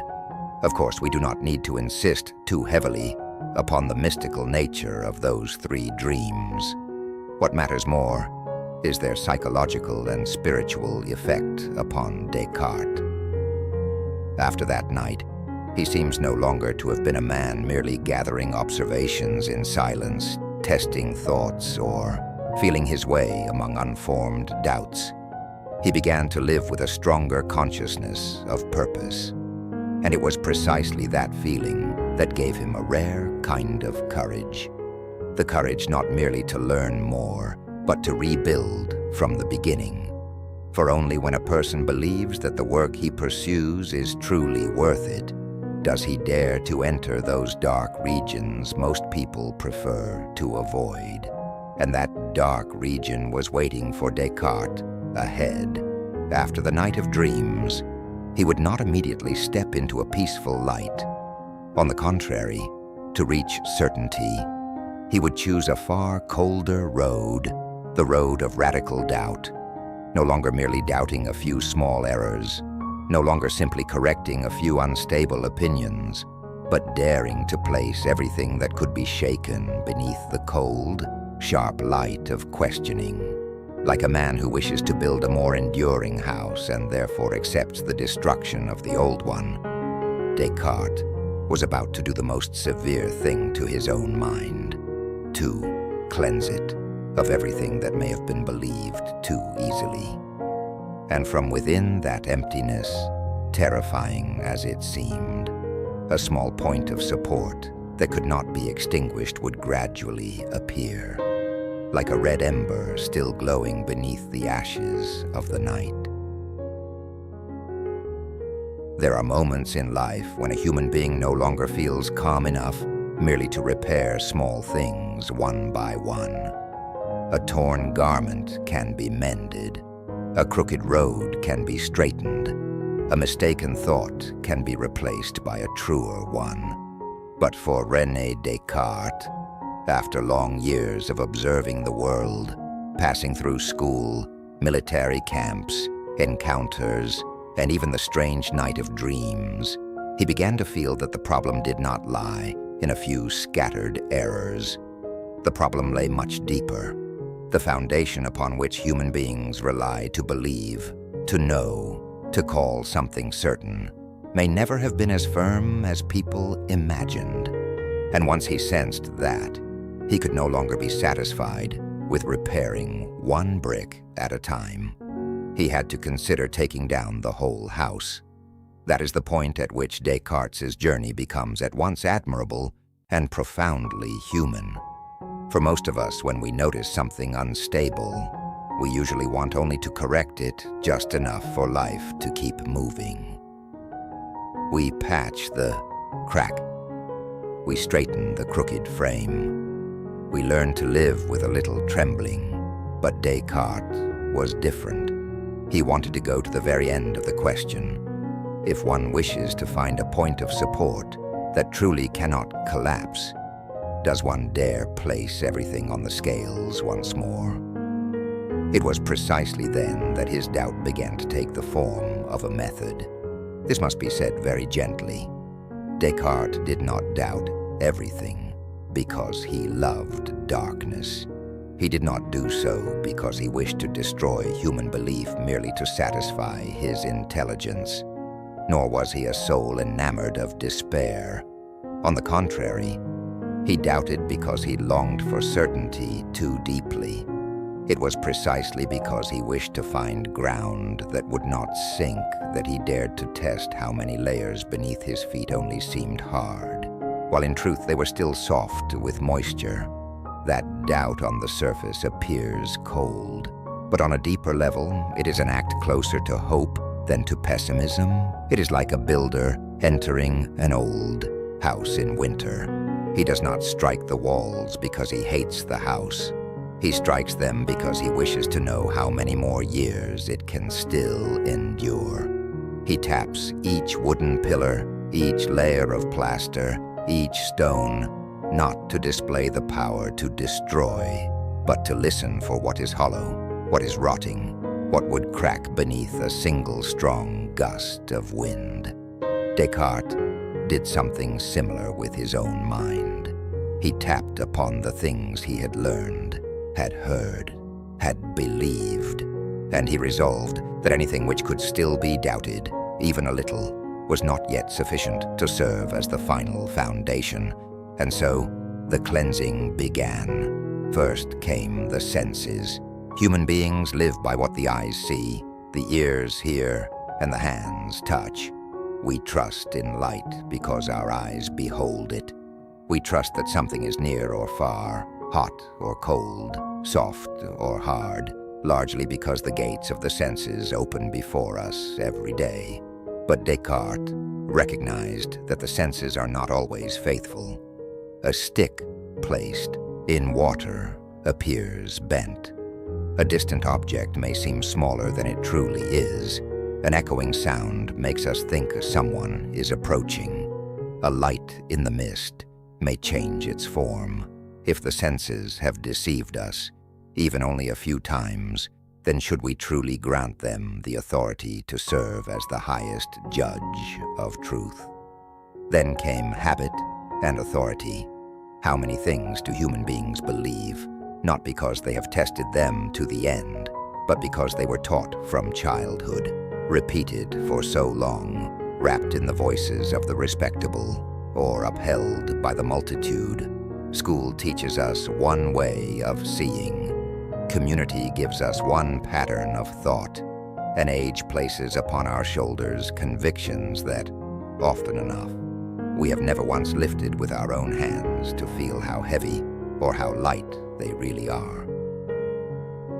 Of course, we do not need to insist too heavily upon the mystical nature of those three dreams. What matters more is their psychological and spiritual effect upon Descartes. After that night, he seems no longer to have been a man merely gathering observations in silence, testing thoughts, or feeling his way among unformed doubts. He began to live with a stronger consciousness of purpose, and it was precisely that feeling that gave him a rare kind of courage. The courage not merely to learn more, but to rebuild from the beginning. For only when a person believes that the work he pursues is truly worth it, does he dare to enter those dark regions most people prefer to avoid. And that dark region was waiting for Descartes ahead. After the night of dreams, he would not immediately step into a peaceful light. On the contrary, to reach certainty, he would choose a far colder road, the road of radical doubt, no longer merely doubting a few small errors, no longer simply correcting a few unstable opinions, but daring to place everything that could be shaken beneath the cold, sharp light of questioning. Like a man who wishes to build a more enduring house and therefore accepts the destruction of the old one, Descartes was about to do the most severe thing to his own mind, to cleanse it of everything that may have been believed too easily. And from within that emptiness, terrifying as it seemed, a small point of support that could not be extinguished would gradually appear, like a red ember still glowing beneath the ashes of the night. There are moments in life when a human being no longer feels calm enough merely to repair small things one by one. A torn garment can be mended. A crooked road can be straightened. A mistaken thought can be replaced by a truer one. But for René Descartes, after long years of observing the world, passing through school, military camps, encounters, and even the strange night of dreams, he began to feel that the problem did not lie in a few scattered errors. The problem lay much deeper. The foundation upon which human beings rely to believe, to know, to call something certain, may never have been as firm as people imagined. And once he sensed that, he could no longer be satisfied with repairing one brick at a time. He had to consider taking down the whole house. That is the point at which Descartes' journey becomes at once admirable and profoundly human. For most of us, when we notice something unstable, we usually want only to correct it just enough for life to keep moving. We patch the crack. We straighten the crooked frame. We learn to live with a little trembling. But Descartes was different. He wanted to go to the very end of the question. If one wishes to find a point of support that truly cannot collapse, does one dare place everything on the scales once more? It was precisely then that his doubt began to take the form of a method. This must be said very gently. Descartes did not doubt everything because he loved darkness. He did not do so because he wished to destroy human belief merely to satisfy his intelligence. Nor was he a soul enamored of despair. On the contrary, he doubted because he longed for certainty too deeply. It was precisely because he wished to find ground that would not sink that he dared to test how many layers beneath his feet only seemed hard, while in truth they were still soft with moisture. That doubt on the surface appears cold, but on a deeper level, it is an act closer to hope than to pessimism. It is like a builder entering an old house in winter. He does not strike the walls because he hates the house. He strikes them because he wishes to know how many more years it can still endure. He taps each wooden pillar, each layer of plaster, each stone, not to display the power to destroy, but to listen for what is hollow, what is rotting, what would crack beneath a single strong gust of wind. Descartes did something similar with his own mind. He tapped upon the things he had learned, had heard, had believed, and he resolved that anything which could still be doubted, even a little, was not yet sufficient to serve as the final foundation. And so, the cleansing began. First came the senses. Human beings live by what the eyes see, the ears hear, and the hands touch. We trust in light because our eyes behold it. We trust that something is near or far, hot or cold, soft or hard, largely because the gates of the senses open before us every day. But Descartes recognized that the senses are not always faithful. A stick placed in water appears bent. A distant object may seem smaller than it truly is. An echoing sound makes us think someone is approaching. A light in the mist may change its form. If the senses have deceived us, even only a few times, then should we truly grant them the authority to serve as the highest judge of truth? Then came habit and authority. How many things do human beings believe, not because they have tested them to the end, but because they were taught from childhood, repeated for so long, wrapped in the voices of the respectable, or upheld by the multitude? School teaches us one way of seeing. Community gives us one pattern of thought. An age places upon our shoulders convictions that, often enough, we have never once lifted with our own hands to feel how heavy or how light they really are.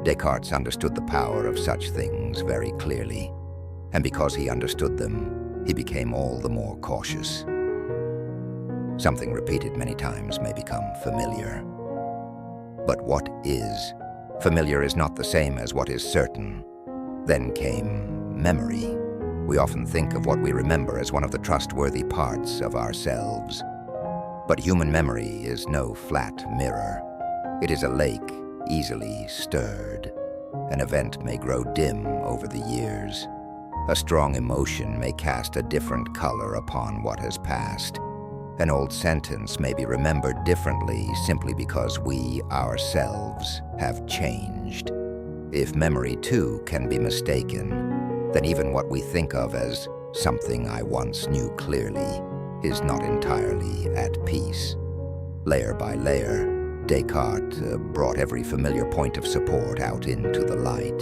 Descartes understood the power of such things very clearly, and because he understood them, he became all the more cautious. Something repeated many times may become familiar. But what is? Familiar is not the same as what is certain. Then came memory. We often think of what we remember as one of the trustworthy parts of ourselves. But human memory is no flat mirror. It is a lake easily stirred. An event may grow dim over the years. A strong emotion may cast a different color upon what has passed. An old sentence may be remembered differently simply because we ourselves have changed. If memory, too, can be mistaken, then even what we think of as something I once knew clearly is not entirely at peace. Layer by layer, Descartes brought every familiar point of support out into the light.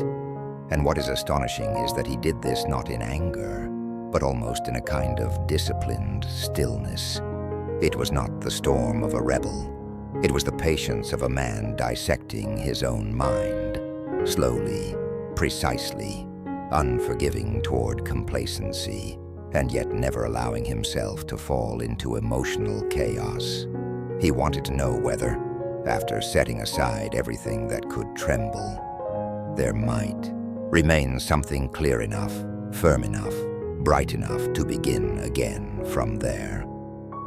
And what is astonishing is that he did this not in anger, but almost in a kind of disciplined stillness. It was not the storm of a rebel. It was the patience of a man dissecting his own mind, slowly, precisely, unforgiving toward complacency, and yet never allowing himself to fall into emotional chaos. He wanted to know whether, after setting aside everything that could tremble, there might remain something clear enough, firm enough, bright enough to begin again from there.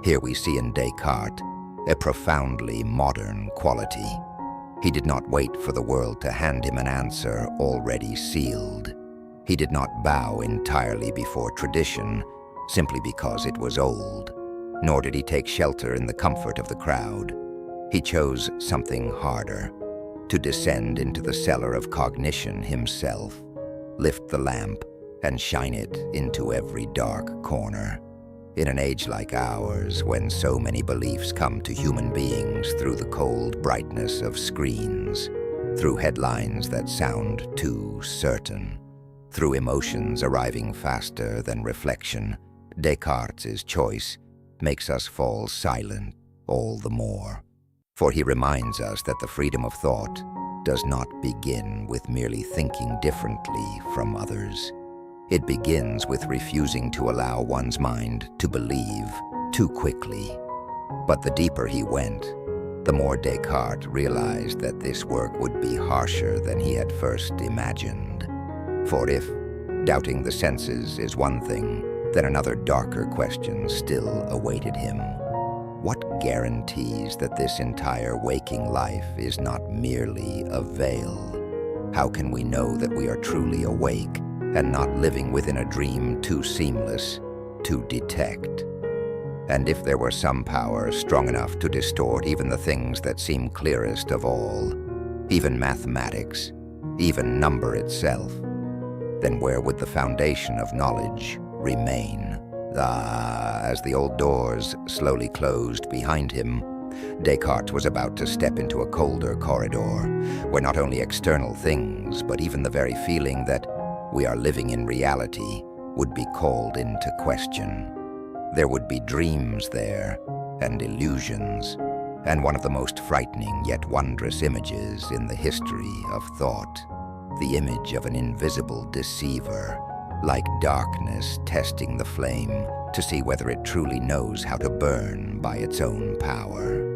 Here we see in Descartes a profoundly modern quality. He did not wait for the world to hand him an answer already sealed. He did not bow entirely before tradition simply because it was old, nor did he take shelter in the comfort of the crowd. He chose something harder, to descend into the cellar of cognition himself, lift the lamp, and shine it into every dark corner. In an age like ours, when so many beliefs come to human beings through the cold brightness of screens, through headlines that sound too certain, through emotions arriving faster than reflection, Descartes' choice makes us fall silent all the more. For he reminds us that the freedom of thought does not begin with merely thinking differently from others. It begins with refusing to allow one's mind to believe too quickly. But the deeper he went, the more Descartes realized that this work would be harsher than he had first imagined. For if doubting the senses is one thing, then another darker question still awaited him. What guarantees that this entire waking life is not merely a veil? How can we know that we are truly awake and not living within a dream too seamless to detect? And if there were some power strong enough to distort even the things that seem clearest of all, even mathematics, even number itself, then where would the foundation of knowledge remain? As the old doors slowly closed behind him, Descartes was about to step into a colder corridor, where not only external things, but even the very feeling that we are living in reality would be called into question. There would be dreams there, and illusions, and one of the most frightening yet wondrous images in the history of thought, the image of an invisible deceiver, like darkness testing the flame to see whether it truly knows how to burn by its own power.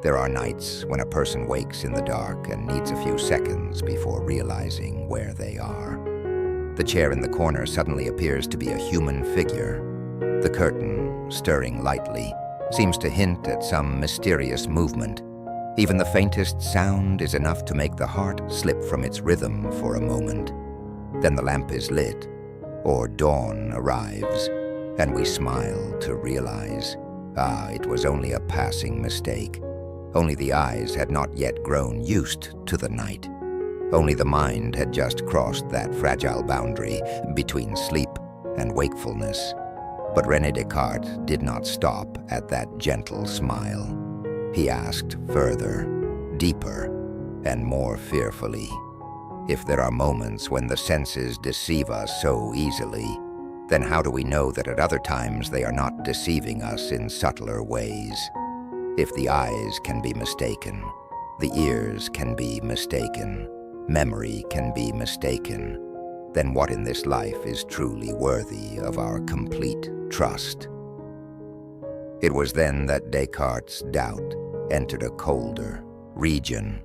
There are nights when a person wakes in the dark and needs a few seconds before realizing where they are. The chair in the corner suddenly appears to be a human figure. The curtain, stirring lightly, seems to hint at some mysterious movement. Even the faintest sound is enough to make the heart slip from its rhythm for a moment. Then the lamp is lit, or dawn arrives, and we smile to realize, it was only a passing mistake. Only the eyes had not yet grown used to the night. Only the mind had just crossed that fragile boundary between sleep and wakefulness. But René Descartes did not stop at that gentle smile. He asked further, deeper, and more fearfully. If there are moments when the senses deceive us so easily, then how do we know that at other times they are not deceiving us in subtler ways? If the eyes can be mistaken, the ears can be mistaken, memory can be mistaken, then what in this life is truly worthy of our complete trust? It was then that Descartes' doubt entered a colder region.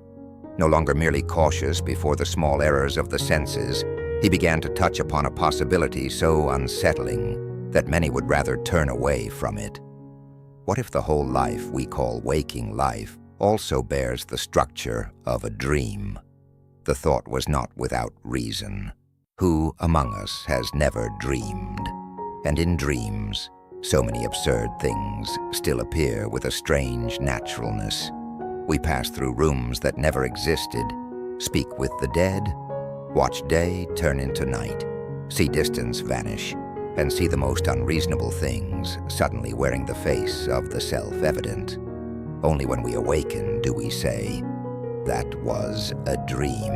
No longer merely cautious before the small errors of the senses, he began to touch upon a possibility so unsettling that many would rather turn away from it. What if the whole life we call waking life also bears the structure of a dream? The thought was not without reason. Who among us has never dreamed? And in dreams, so many absurd things still appear with a strange naturalness. We pass through rooms that never existed, speak with the dead, watch day turn into night, see distance vanish, and see the most unreasonable things suddenly wearing the face of the self-evident. Only when we awaken do we say, that was a dream.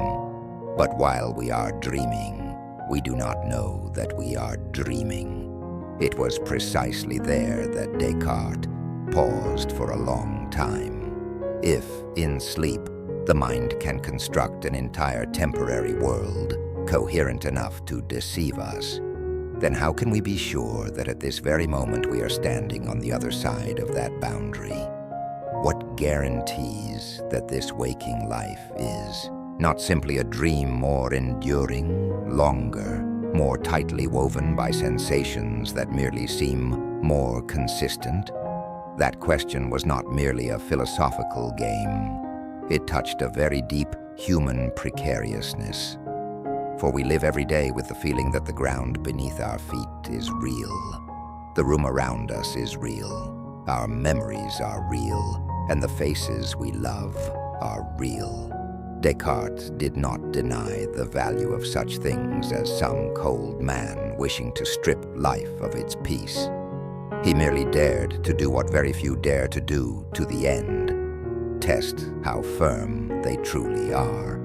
But while we are dreaming, we do not know that we are dreaming. It was precisely there that Descartes paused for a long time. If, in sleep, the mind can construct an entire temporary world coherent enough to deceive us, then how can we be sure that at this very moment we are standing on the other side of that boundary? What guarantees that this waking life is not simply a dream more enduring, longer, more tightly woven by sensations that merely seem more consistent? That question was not merely a philosophical game. It touched a very deep human precariousness. For we live every day with the feeling that the ground beneath our feet is real. The room around us is real. Our memories are real. And the faces we love are real. Descartes did not deny the value of such things as some cold man wishing to strip life of its peace. He merely dared to do what very few dare to do to the end, test how firm they truly are.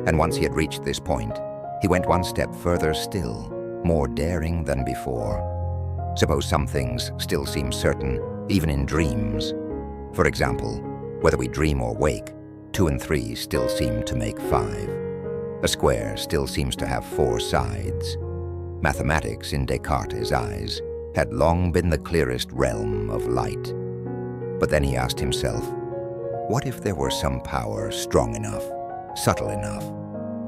And once he had reached this point, he went one step further still, more daring than before. Suppose some things still seem certain, even in dreams. For example, whether we dream or wake, 2 and 3 still seem to make 5. A square still seems to have 4 sides. Mathematics, in Descartes' eyes, had long been the clearest realm of light. But then he asked himself, what if there were some power strong enough, subtle enough,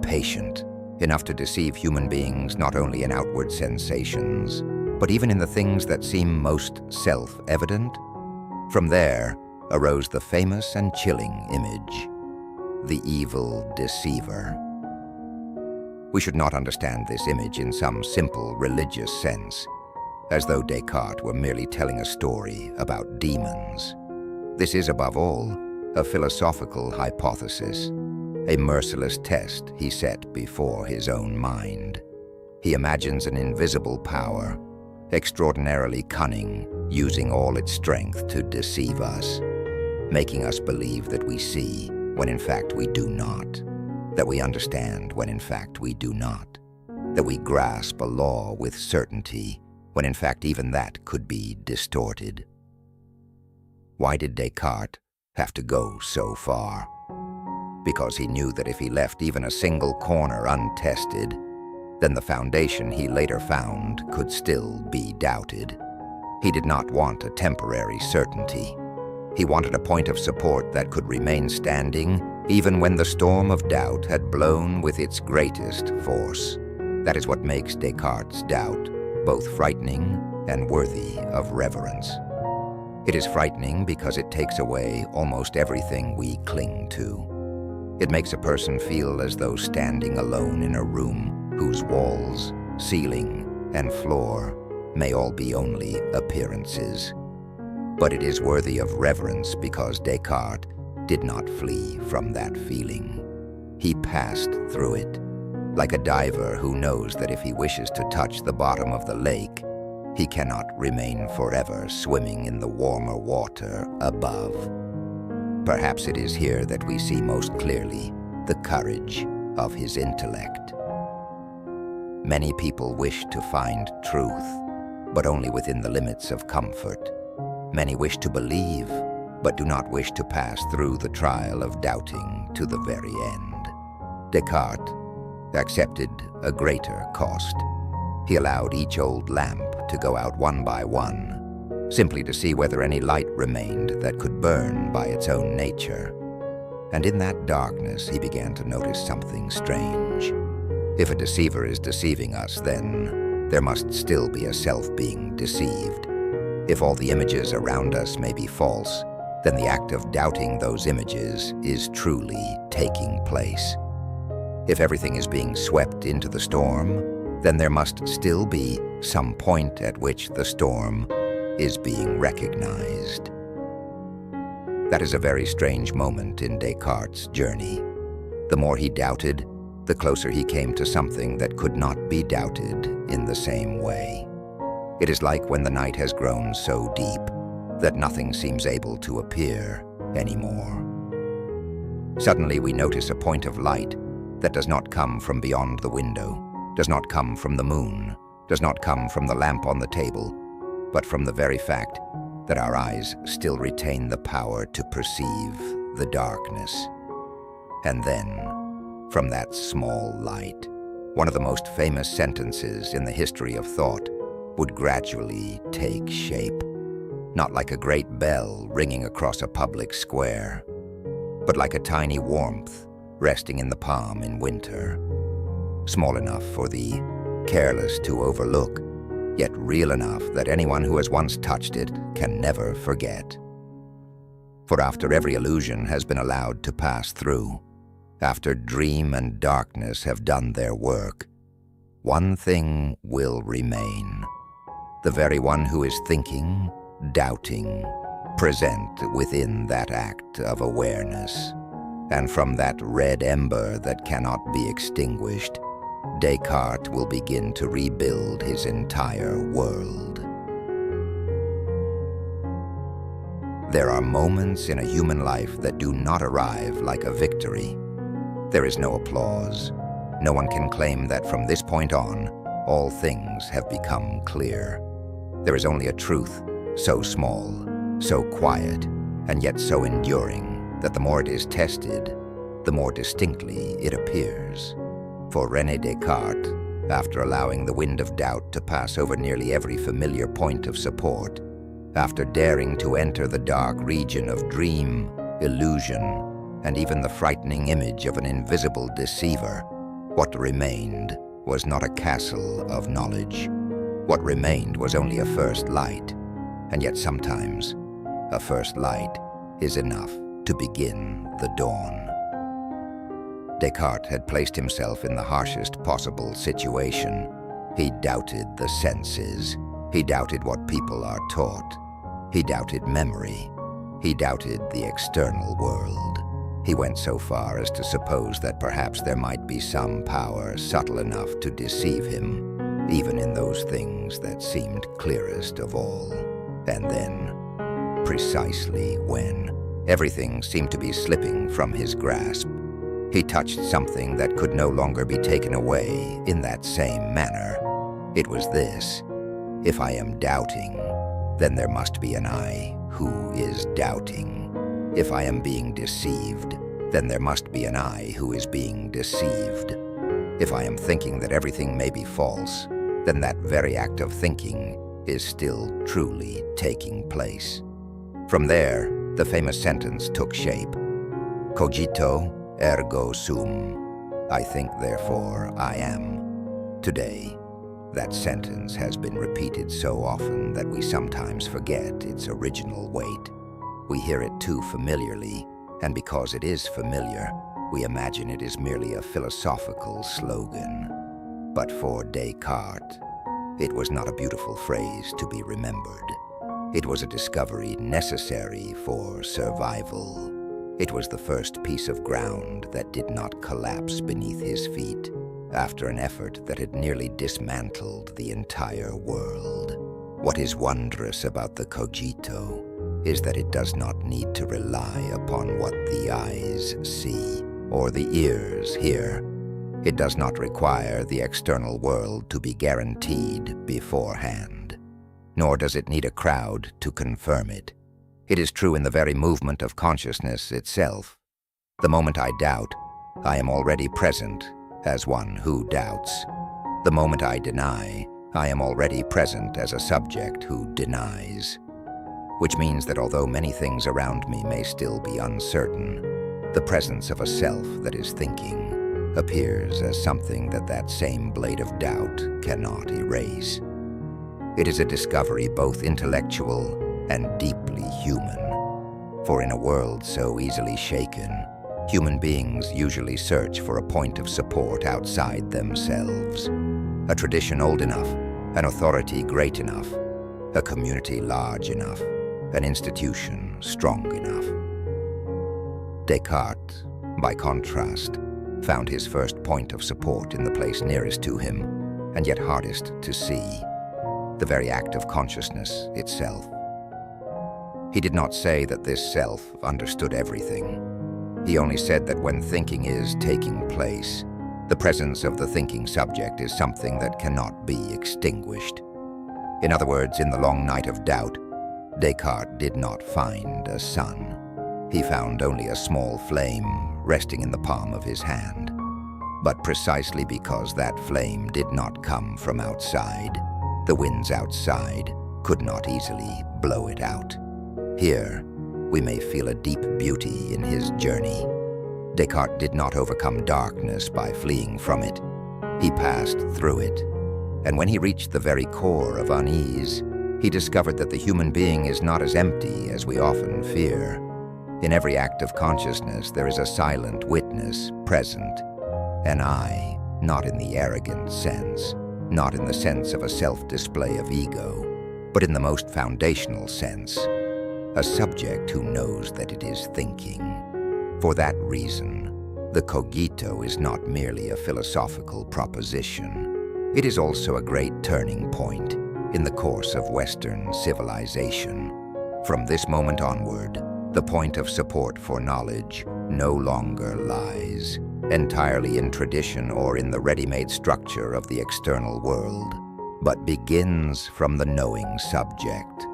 patient enough to deceive human beings not only in outward sensations, but even in the things that seem most self-evident? From there arose the famous and chilling image, the evil Deceiver. We should not understand this image in some simple religious sense, as though Descartes were merely telling a story about demons. This is, above all, a philosophical hypothesis, a merciless test he set before his own mind. He imagines an invisible power, extraordinarily cunning, using all its strength to deceive us, making us believe that we see when in fact we do not, that we understand when in fact we do not, that we grasp a law with certainty when in fact even that could be distorted. Why did Descartes have to go so far? Because he knew that if he left even a single corner untested, then the foundation he later found could still be doubted. He did not want a temporary certainty. He wanted a point of support that could remain standing even when the storm of doubt had blown with its greatest force. That is what makes Descartes' doubt both frightening and worthy of reverence. It is frightening because it takes away almost everything we cling to. It makes a person feel as though standing alone in a room whose walls, ceiling, and floor may all be only appearances. But it is worthy of reverence because Descartes did not flee from that feeling. He passed through it, like a diver who knows that if he wishes to touch the bottom of the lake, he cannot remain forever swimming in the warmer water above. Perhaps it is here that we see most clearly the courage of his intellect. Many people wish to find truth, but only within the limits of comfort. Many wish to believe, but do not wish to pass through the trial of doubting to the very end. Descartes accepted a greater cost. He allowed each old lamp to go out one by one, simply to see whether any light remained that could burn by its own nature. And in that darkness he began to notice something strange. If a deceiver is deceiving us, then there must still be a self being deceived. If all the images around us may be false, then the act of doubting those images is truly taking place. If everything is being swept into the storm, then there must still be some point at which the storm is being recognized. That is a very strange moment in Descartes' journey. The more he doubted, the closer he came to something that could not be doubted in the same way. It is like when the night has grown so deep that nothing seems able to appear anymore. Suddenly we notice a point of light that does not come from beyond the window, does not come from the moon, does not come from the lamp on the table, but from the very fact that our eyes still retain the power to perceive the darkness. And then, from that small light, one of the most famous sentences in the history of thought would gradually take shape, not like a great bell ringing across a public square, but like a tiny warmth resting in the palm in winter, small enough for the careless to overlook, yet real enough that anyone who has once touched it can never forget. For after every illusion has been allowed to pass through, after dream and darkness have done their work, one thing will remain. The very one who is thinking, doubting, present within that act of awareness. And from that red ember that cannot be extinguished, Descartes will begin to rebuild his entire world. There are moments in a human life that do not arrive like a victory. There is no applause. No one can claim that from this point on, all things have become clear. There is only a truth so small, so quiet, and yet so enduring that the more it is tested, the more distinctly it appears. For René Descartes, after allowing the wind of doubt to pass over nearly every familiar point of support, After daring to enter the dark region of dream, illusion, and even the frightening image of an invisible deceiver, what remained was not a castle of knowledge. What remained was only a first light, and yet sometimes a first light is enough to begin the dawn. Descartes had placed himself in the harshest possible situation. He doubted the senses. He doubted what people are taught. He doubted memory. He doubted the external world. He went so far as to suppose that perhaps there might be some power subtle enough to deceive him, even in those things that seemed clearest of all. And then, precisely when everything seemed to be slipping from his grasp, he touched something that could no longer be taken away in that same manner. It was this: if I am doubting, then there must be an I who is doubting. If I am being deceived, then there must be an I who is being deceived. If I am thinking that everything may be false, then that very act of thinking is still truly taking place. From there, the famous sentence took shape. Cogito, ergo sum. I think, therefore I am. Today, that sentence has been repeated so often that we sometimes forget its original weight. We hear it too familiarly, and because it is familiar, we imagine it is merely a philosophical slogan. But for Descartes, it was not a beautiful phrase to be remembered. It was a discovery necessary for survival. It was the first piece of ground that did not collapse beneath his feet after an effort that had nearly dismantled the entire world. What is wondrous about the Cogito is that it does not need to rely upon what the eyes see or the ears hear. It does not require the external world to be guaranteed beforehand, nor does it need a crowd to confirm it. It is true in the very movement of consciousness itself. The moment I doubt, I am already present as one who doubts. The moment I deny, I am already present as a subject who denies. Which means that although many things around me may still be uncertain, the presence of a self that is thinking appears as something that same blade of doubt cannot erase. It is a discovery both intellectual and deeply human. For in a world so easily shaken, human beings usually search for a point of support outside themselves. A tradition old enough, an authority great enough, a community large enough, an institution strong enough. Descartes, by contrast, found his first point of support in the place nearest to him, and yet hardest to see, the very act of consciousness itself. He did not say that this self understood everything. He only said that when thinking is taking place, the presence of the thinking subject is something that cannot be extinguished. In other words, in the long night of doubt, Descartes did not find a sun. He found only a small flame resting in the palm of his hand. But precisely because that flame did not come from outside, the winds outside could not easily blow it out. Here, we may feel a deep beauty in his journey. Descartes did not overcome darkness by fleeing from it. He passed through it, and when he reached the very core of unease, he discovered that the human being is not as empty as we often fear. In every act of consciousness, there is a silent witness present, an I, not in the arrogant sense, not in the sense of a self-display of ego, but in the most foundational sense, a subject who knows that it is thinking. For that reason, the Cogito is not merely a philosophical proposition. It is also a great turning point in the course of Western civilization. From this moment onward, the point of support for knowledge no longer lies entirely in tradition or in the ready-made structure of the external world, but begins from the knowing subject.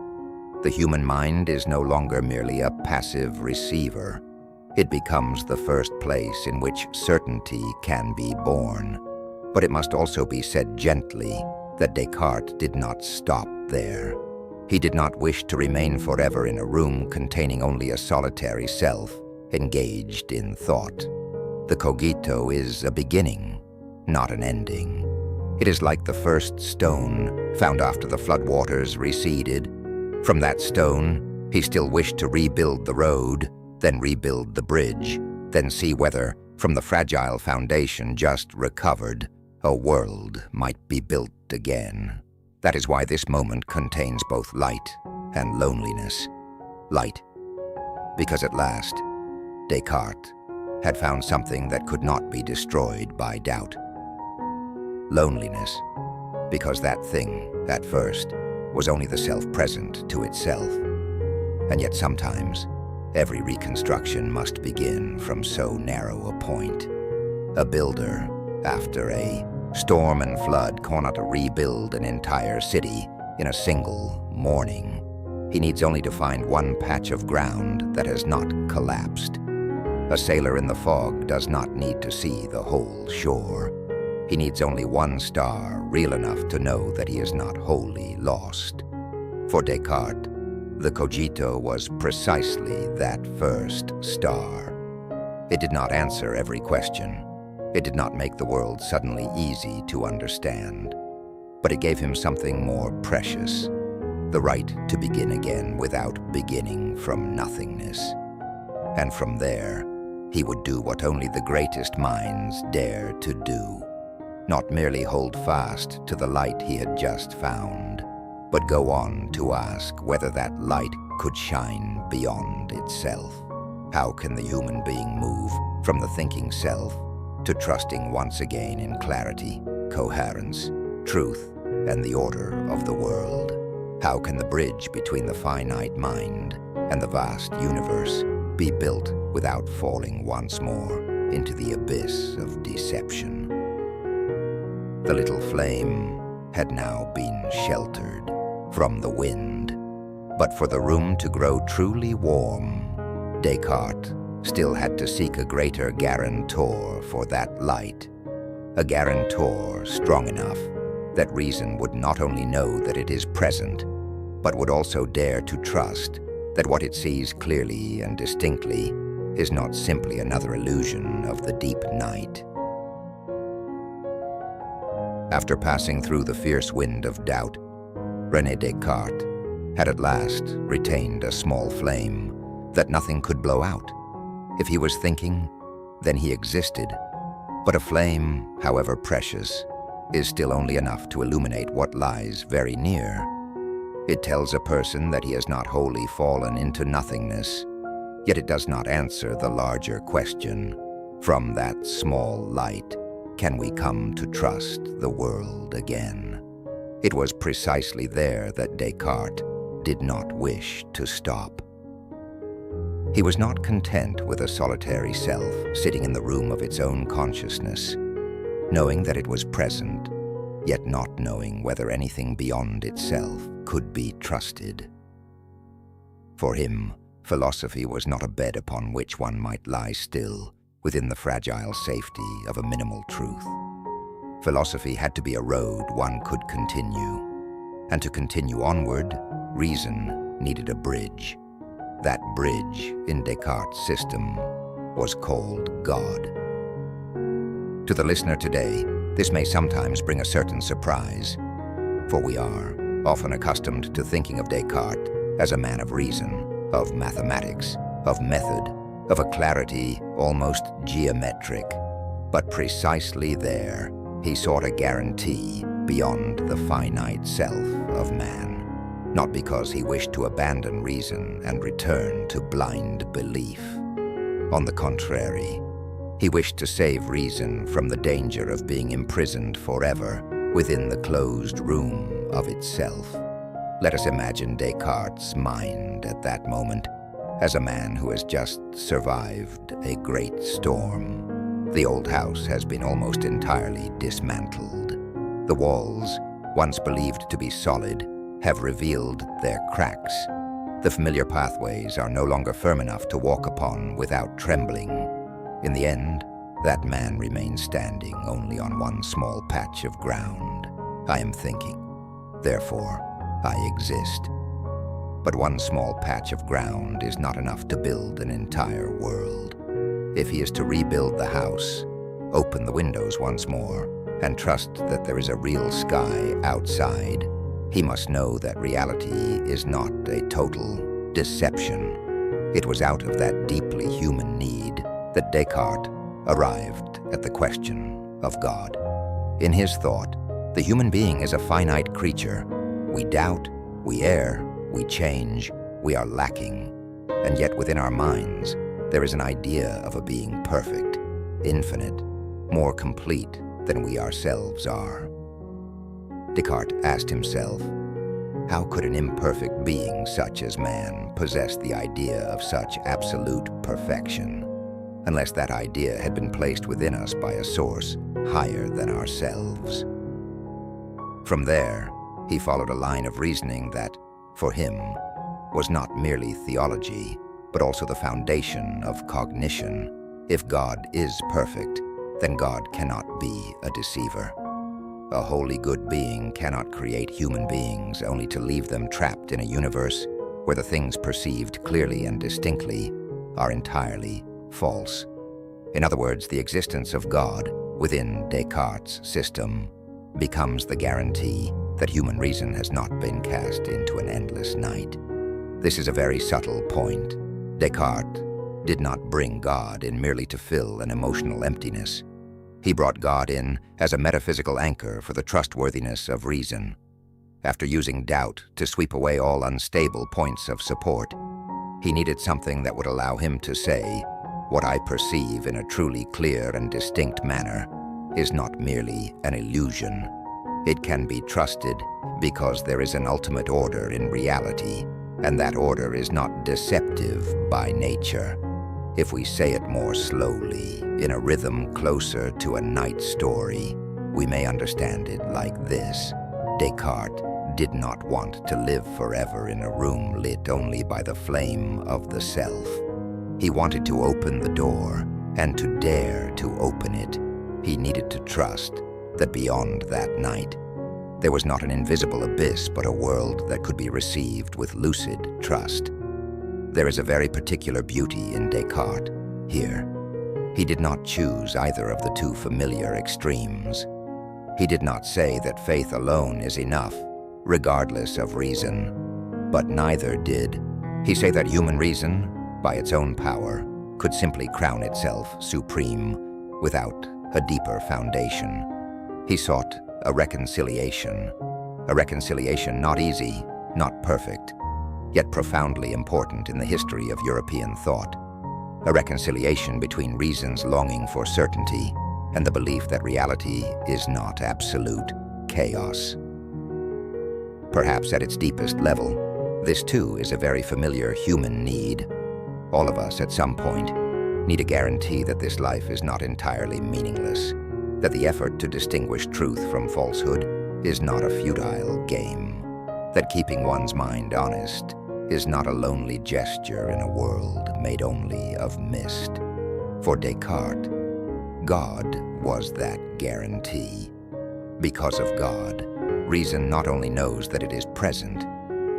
The human mind is no longer merely a passive receiver. It becomes the first place in which certainty can be born. But it must also be said gently that Descartes did not stop there. He did not wish to remain forever in a room containing only a solitary self, engaged in thought. The cogito is a beginning, not an ending. It is like the first stone found after the floodwaters receded. From that stone, he still wished to rebuild the road, then rebuild the bridge, then see whether, from the fragile foundation just recovered, a world might be built again. That is why this moment contains both light and loneliness. Light, because at last, Descartes had found something that could not be destroyed by doubt. Loneliness, because that thing, at first, was only the self present to itself. And yet sometimes, every reconstruction must begin from so narrow a point. A builder, after a storm and flood, cannot rebuild an entire city in a single morning. He needs only to find one patch of ground that has not collapsed. A sailor in the fog does not need to see the whole shore. He needs only one star, real enough to know that he is not wholly lost. For Descartes, the cogito was precisely that first star. It did not answer every question. It did not make the world suddenly easy to understand. But it gave him something more precious, the right to begin again without beginning from nothingness. And from there, he would do what only the greatest minds dare to do. Not merely hold fast to the light he had just found, but go on to ask whether that light could shine beyond itself. How can the human being move from the thinking self to trusting once again in clarity, coherence, truth, and the order of the world? How can the bridge between the finite mind and the vast universe be built without falling once more into the abyss of deception? The little flame had now been sheltered from the wind, but for the room to grow truly warm, Descartes still had to seek a greater guarantor for that light, a guarantor strong enough that reason would not only know that it is present, but would also dare to trust that what it sees clearly and distinctly is not simply another illusion of the deep night. After passing through the fierce wind of doubt, René Descartes had at last retained a small flame that nothing could blow out. If he was thinking, then he existed. But a flame, however precious, is still only enough to illuminate what lies very near. It tells a person that he has not wholly fallen into nothingness, yet it does not answer the larger question: from that small light, can we come to trust the world again? It was precisely there that Descartes did not wish to stop. He was not content with a solitary self sitting in the room of its own consciousness, knowing that it was present, yet not knowing whether anything beyond itself could be trusted. For him, philosophy was not a bed upon which one might lie still within the fragile safety of a minimal truth. Philosophy had to be a road one could continue, and to continue onward, reason needed a bridge. That bridge in Descartes' system was called God. To the listener today, this may sometimes bring a certain surprise, for we are often accustomed to thinking of Descartes as a man of reason, of mathematics, of method, of a clarity almost geometric. But precisely there, he sought a guarantee beyond the finite self of man, not because he wished to abandon reason and return to blind belief. On the contrary, he wished to save reason from the danger of being imprisoned forever within the closed room of itself. Let us imagine Descartes' mind at that moment as a man who has just survived a great storm. The old house has been almost entirely dismantled. The walls, once believed to be solid, have revealed their cracks. The familiar pathways are no longer firm enough to walk upon without trembling. In the end, that man remains standing only on one small patch of ground. I am thinking. Therefore, I exist. But one small patch of ground is not enough to build an entire world. If he is to rebuild the house, open the windows once more, and trust that there is a real sky outside, he must know that reality is not a total deception. It was out of that deeply human need that Descartes arrived at the question of God. In his thought, the human being is a finite creature. We doubt, we err, we change, we are lacking. And yet within our minds, there is an idea of a being perfect, infinite, more complete than we ourselves are. Descartes asked himself, how could an imperfect being such as man possess the idea of such absolute perfection, unless that idea had been placed within us by a source higher than ourselves? From there, he followed a line of reasoning that, for him, was not merely theology, but also the foundation of cognition. If God is perfect, then God cannot be a deceiver. A wholly good being cannot create human beings only to leave them trapped in a universe where the things perceived clearly and distinctly are entirely false. In other words, the existence of God within Descartes' system becomes the guarantee that human reason has not been cast into an endless night. This is a very subtle point. Descartes did not bring God in merely to fill an emotional emptiness. He brought God in as a metaphysical anchor for the trustworthiness of reason. After using doubt to sweep away all unstable points of support, he needed something that would allow him to say, what I perceive in a truly clear and distinct manner is not merely an illusion. It can be trusted because there is an ultimate order in reality, and that order is not deceptive by nature. If we say it more slowly, in a rhythm closer to a night story, we may understand it like this. Descartes did not want to live forever in a room lit only by the flame of the self. He wanted to open the door, and to dare to open it, he needed to trust that beyond that night, there was not an invisible abyss but a world that could be received with lucid trust. There is a very particular beauty in Descartes here. He did not choose either of the two familiar extremes. He did not say that faith alone is enough, regardless of reason, but neither did he say that human reason, by its own power, could simply crown itself supreme without a deeper foundation. He sought a reconciliation not easy, not perfect, yet profoundly important in the history of European thought. A reconciliation between reason's longing for certainty and the belief that reality is not absolute chaos. Perhaps at its deepest level, this too is a very familiar human need. All of us at some point need a guarantee that this life is not entirely meaningless, that the effort to distinguish truth from falsehood is not a futile game, that keeping one's mind honest is not a lonely gesture in a world made only of mist. For Descartes, God was that guarantee. Because of God, reason not only knows that it is present,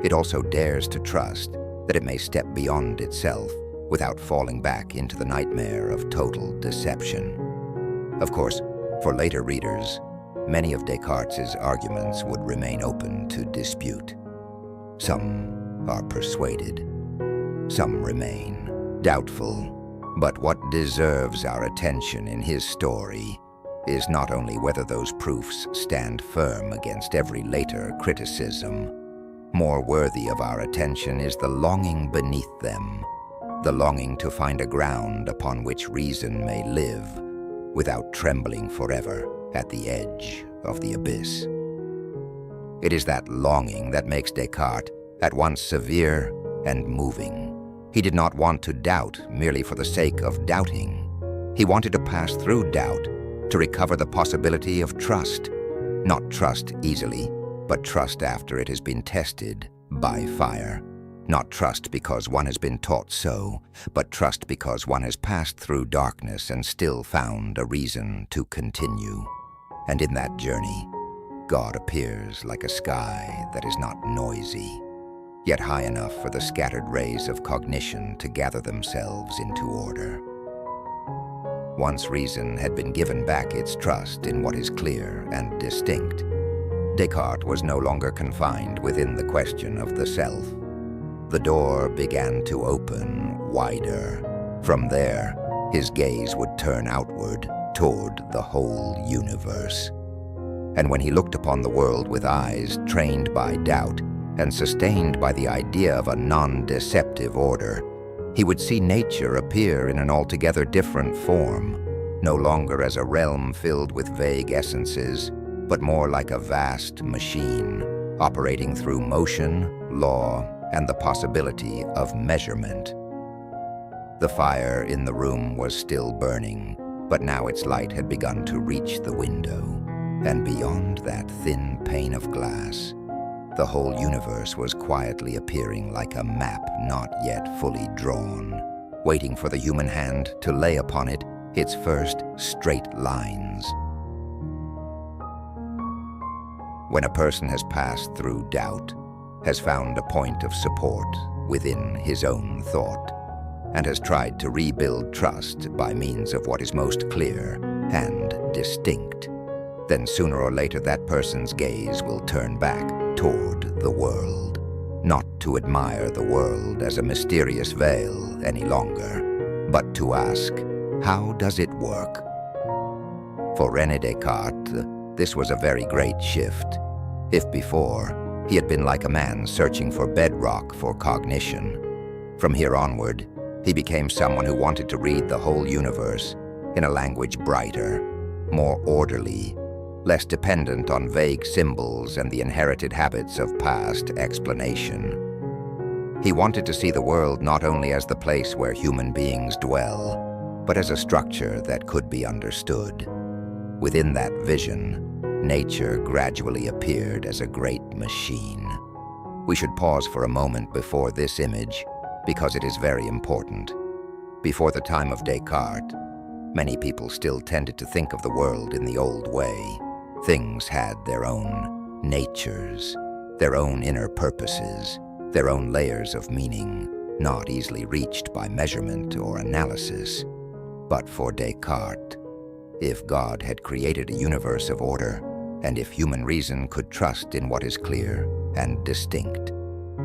it also dares to trust that it may step beyond itself without falling back into the nightmare of total deception. Of course, for later readers, many of Descartes' arguments would remain open to dispute. Some are persuaded, some remain doubtful, but what deserves our attention in his story is not only whether those proofs stand firm against every later criticism. More worthy of our attention is the longing beneath them, the longing to find a ground upon which reason may live without trembling forever at the edge of the abyss. It is that longing that makes Descartes at once severe and moving. He did not want to doubt merely for the sake of doubting. He wanted to pass through doubt to recover the possibility of trust. Not trust easily, but trust after it has been tested by fire. Not trust because one has been taught so, but trust because one has passed through darkness and still found a reason to continue. And in that journey, God appears like a sky that is not noisy, yet high enough for the scattered rays of cognition to gather themselves into order. Once reason had been given back its trust in what is clear and distinct, Descartes was no longer confined within the question of the self. The door began to open wider. From there, his gaze would turn outward toward the whole universe. And when he looked upon the world with eyes trained by doubt and sustained by the idea of a non-deceptive order, he would see nature appear in an altogether different form, no longer as a realm filled with vague essences, but more like a vast machine, operating through motion, law, and the possibility of measurement. The fire in the room was still burning, but now its light had begun to reach the window, and beyond that thin pane of glass, the whole universe was quietly appearing like a map not yet fully drawn, waiting for the human hand to lay upon it its first straight lines. When a person has passed through doubt, has found a point of support within his own thought, and has tried to rebuild trust by means of what is most clear and distinct, then sooner or later that person's gaze will turn back toward the world, not to admire the world as a mysterious veil any longer, but to ask, how does it work? For René Descartes, this was a very great shift. If before, he had been like a man searching for bedrock for cognition, from here onward, he became someone who wanted to read the whole universe in a language brighter, more orderly, less dependent on vague symbols and the inherited habits of past explanation. He wanted to see the world not only as the place where human beings dwell, but as a structure that could be understood. Within that vision, nature gradually appeared as a great machine. We should pause for a moment before this image, because it is very important. Before the time of Descartes, many people still tended to think of the world in the old way. Things had their own natures, their own inner purposes, their own layers of meaning, not easily reached by measurement or analysis. But for Descartes, if God had created a universe of order, and if human reason could trust in what is clear and distinct,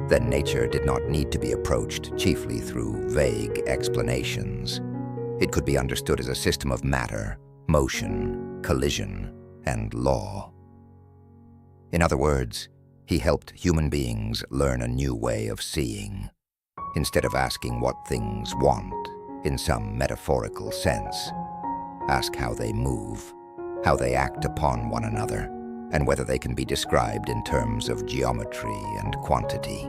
then nature did not need to be approached chiefly through vague explanations. It could be understood as a system of matter, motion, collision, and law. In other words, he helped human beings learn a new way of seeing. Instead of asking what things want, in some metaphorical sense, ask how they move, how they act upon one another, and whether they can be described in terms of geometry and quantity.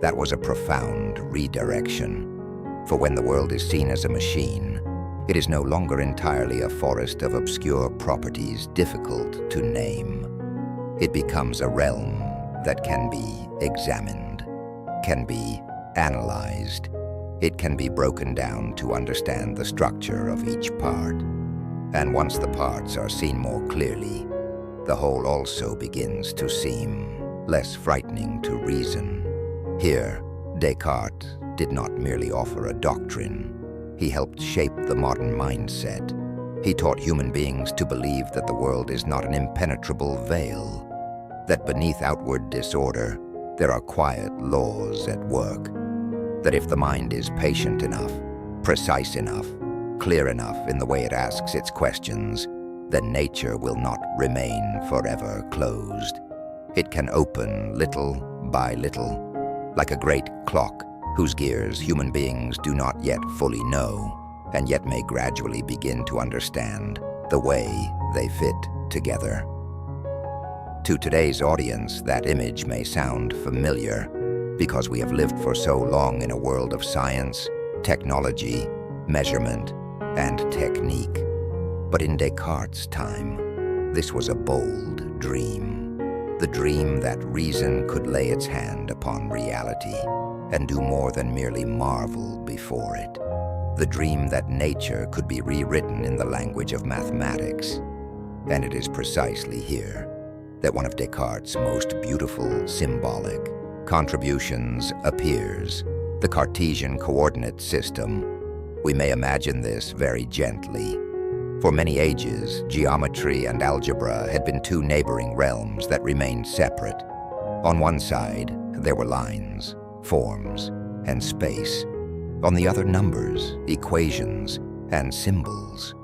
That was a profound redirection, for when the world is seen as a machine, it is no longer entirely a forest of obscure properties difficult to name. It becomes a realm that can be examined, can be analyzed. It can be broken down to understand the structure of each part. And once the parts are seen more clearly, the whole also begins to seem less frightening to reason. Here, Descartes did not merely offer a doctrine. He helped shape the modern mindset. He taught human beings to believe that the world is not an impenetrable veil, that beneath outward disorder, there are quiet laws at work, that if the mind is patient enough, precise enough, clear enough in the way it asks its questions, then nature will not remain forever closed. It can open little by little, like a great clock whose gears human beings do not yet fully know, and yet may gradually begin to understand the way they fit together. To today's audience, that image may sound familiar because we have lived for so long in a world of science, technology, measurement, and technique. But in Descartes' time, this was a bold dream. The dream that reason could lay its hand upon reality and do more than merely marvel before it. The dream that nature could be rewritten in the language of mathematics. And it is precisely here that one of Descartes' most beautiful, symbolic, contributions appears the Cartesian coordinate system. We may imagine this very gently. For many ages, geometry and algebra had been two neighboring realms that remained separate. On one side, there were lines, forms, and space. On the other, numbers, equations, and symbols.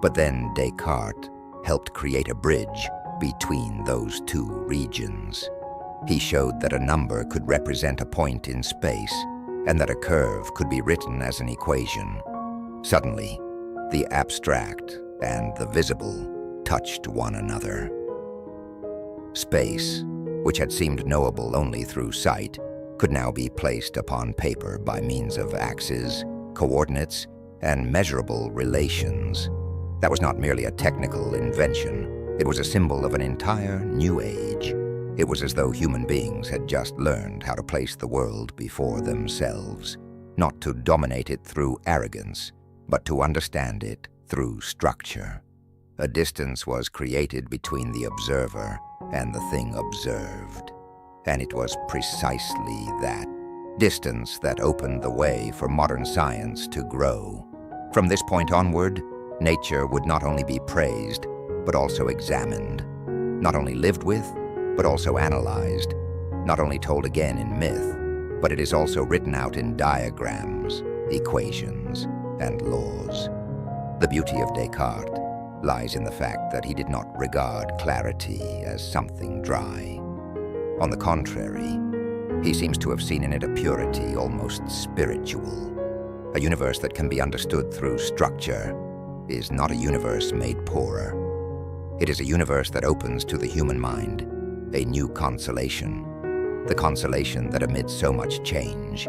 But then Descartes helped create a bridge between those two regions. He showed that a number could represent a point in space, and that a curve could be written as an equation. Suddenly, the abstract and the visible touched one another. Space, which had seemed knowable only through sight, could now be placed upon paper by means of axes, coordinates, and measurable relations. That was not merely a technical invention. It was a symbol of an entire new age. It was as though human beings had just learned how to place the world before themselves, not to dominate it through arrogance, but to understand it through structure. A distance was created between the observer and the thing observed. And it was precisely that distance that opened the way for modern science to grow. From this point onward, nature would not only be praised, but also examined. Not only lived with, but also analyzed. Not only told again in myth, but it is also written out in diagrams, equations, and laws. The beauty of Descartes lies in the fact that he did not regard clarity as something dry. On the contrary, he seems to have seen in it a purity almost spiritual. A universe that can be understood through structure is not a universe made poorer. It is a universe that opens to the human mind a new consolation, the consolation that amidst so much change,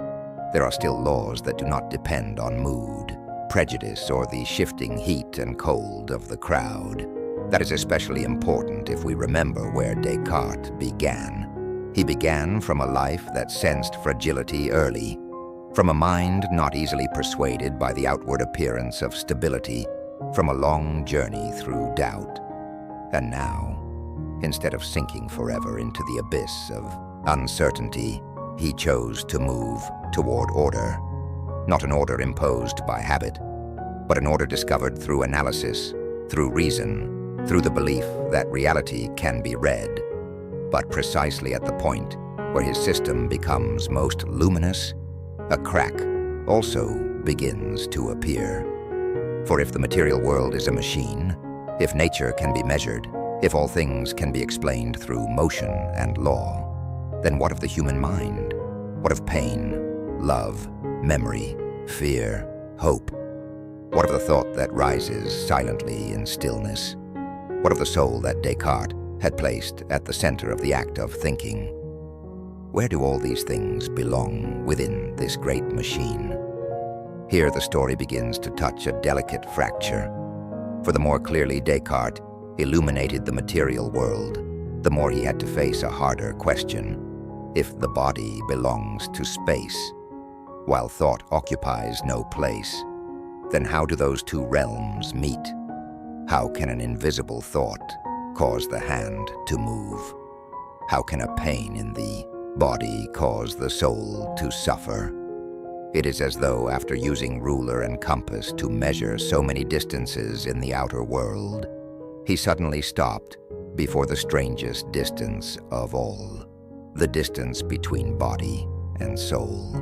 there are still laws that do not depend on mood, prejudice, or the shifting heat and cold of the crowd. That is especially important if we remember where Descartes began. He began from a life that sensed fragility early, from a mind not easily persuaded by the outward appearance of stability, from a long journey through doubt. And now, instead of sinking forever into the abyss of uncertainty, he chose to move toward order. Not an order imposed by habit, but an order discovered through analysis, through reason, through the belief that reality can be read. But precisely at the point where his system becomes most luminous, a crack also begins to appear. For if the material world is a machine, if nature can be measured, if all things can be explained through motion and law, then what of the human mind? What of pain, love, memory, fear, hope? What of the thought that rises silently in stillness? What of the soul that Descartes had placed at the center of the act of thinking? Where do all these things belong within this great machine? Here the story begins to touch a delicate fracture. For the more clearly Descartes illuminated the material world, the more he had to face a harder question. If the body belongs to space, while thought occupies no place, then how do those two realms meet? How can an invisible thought cause the hand to move? How can a pain in the body cause the soul to suffer? It is as though after using ruler and compass to measure so many distances in the outer world, he suddenly stopped before the strangest distance of all, the distance between body and soul.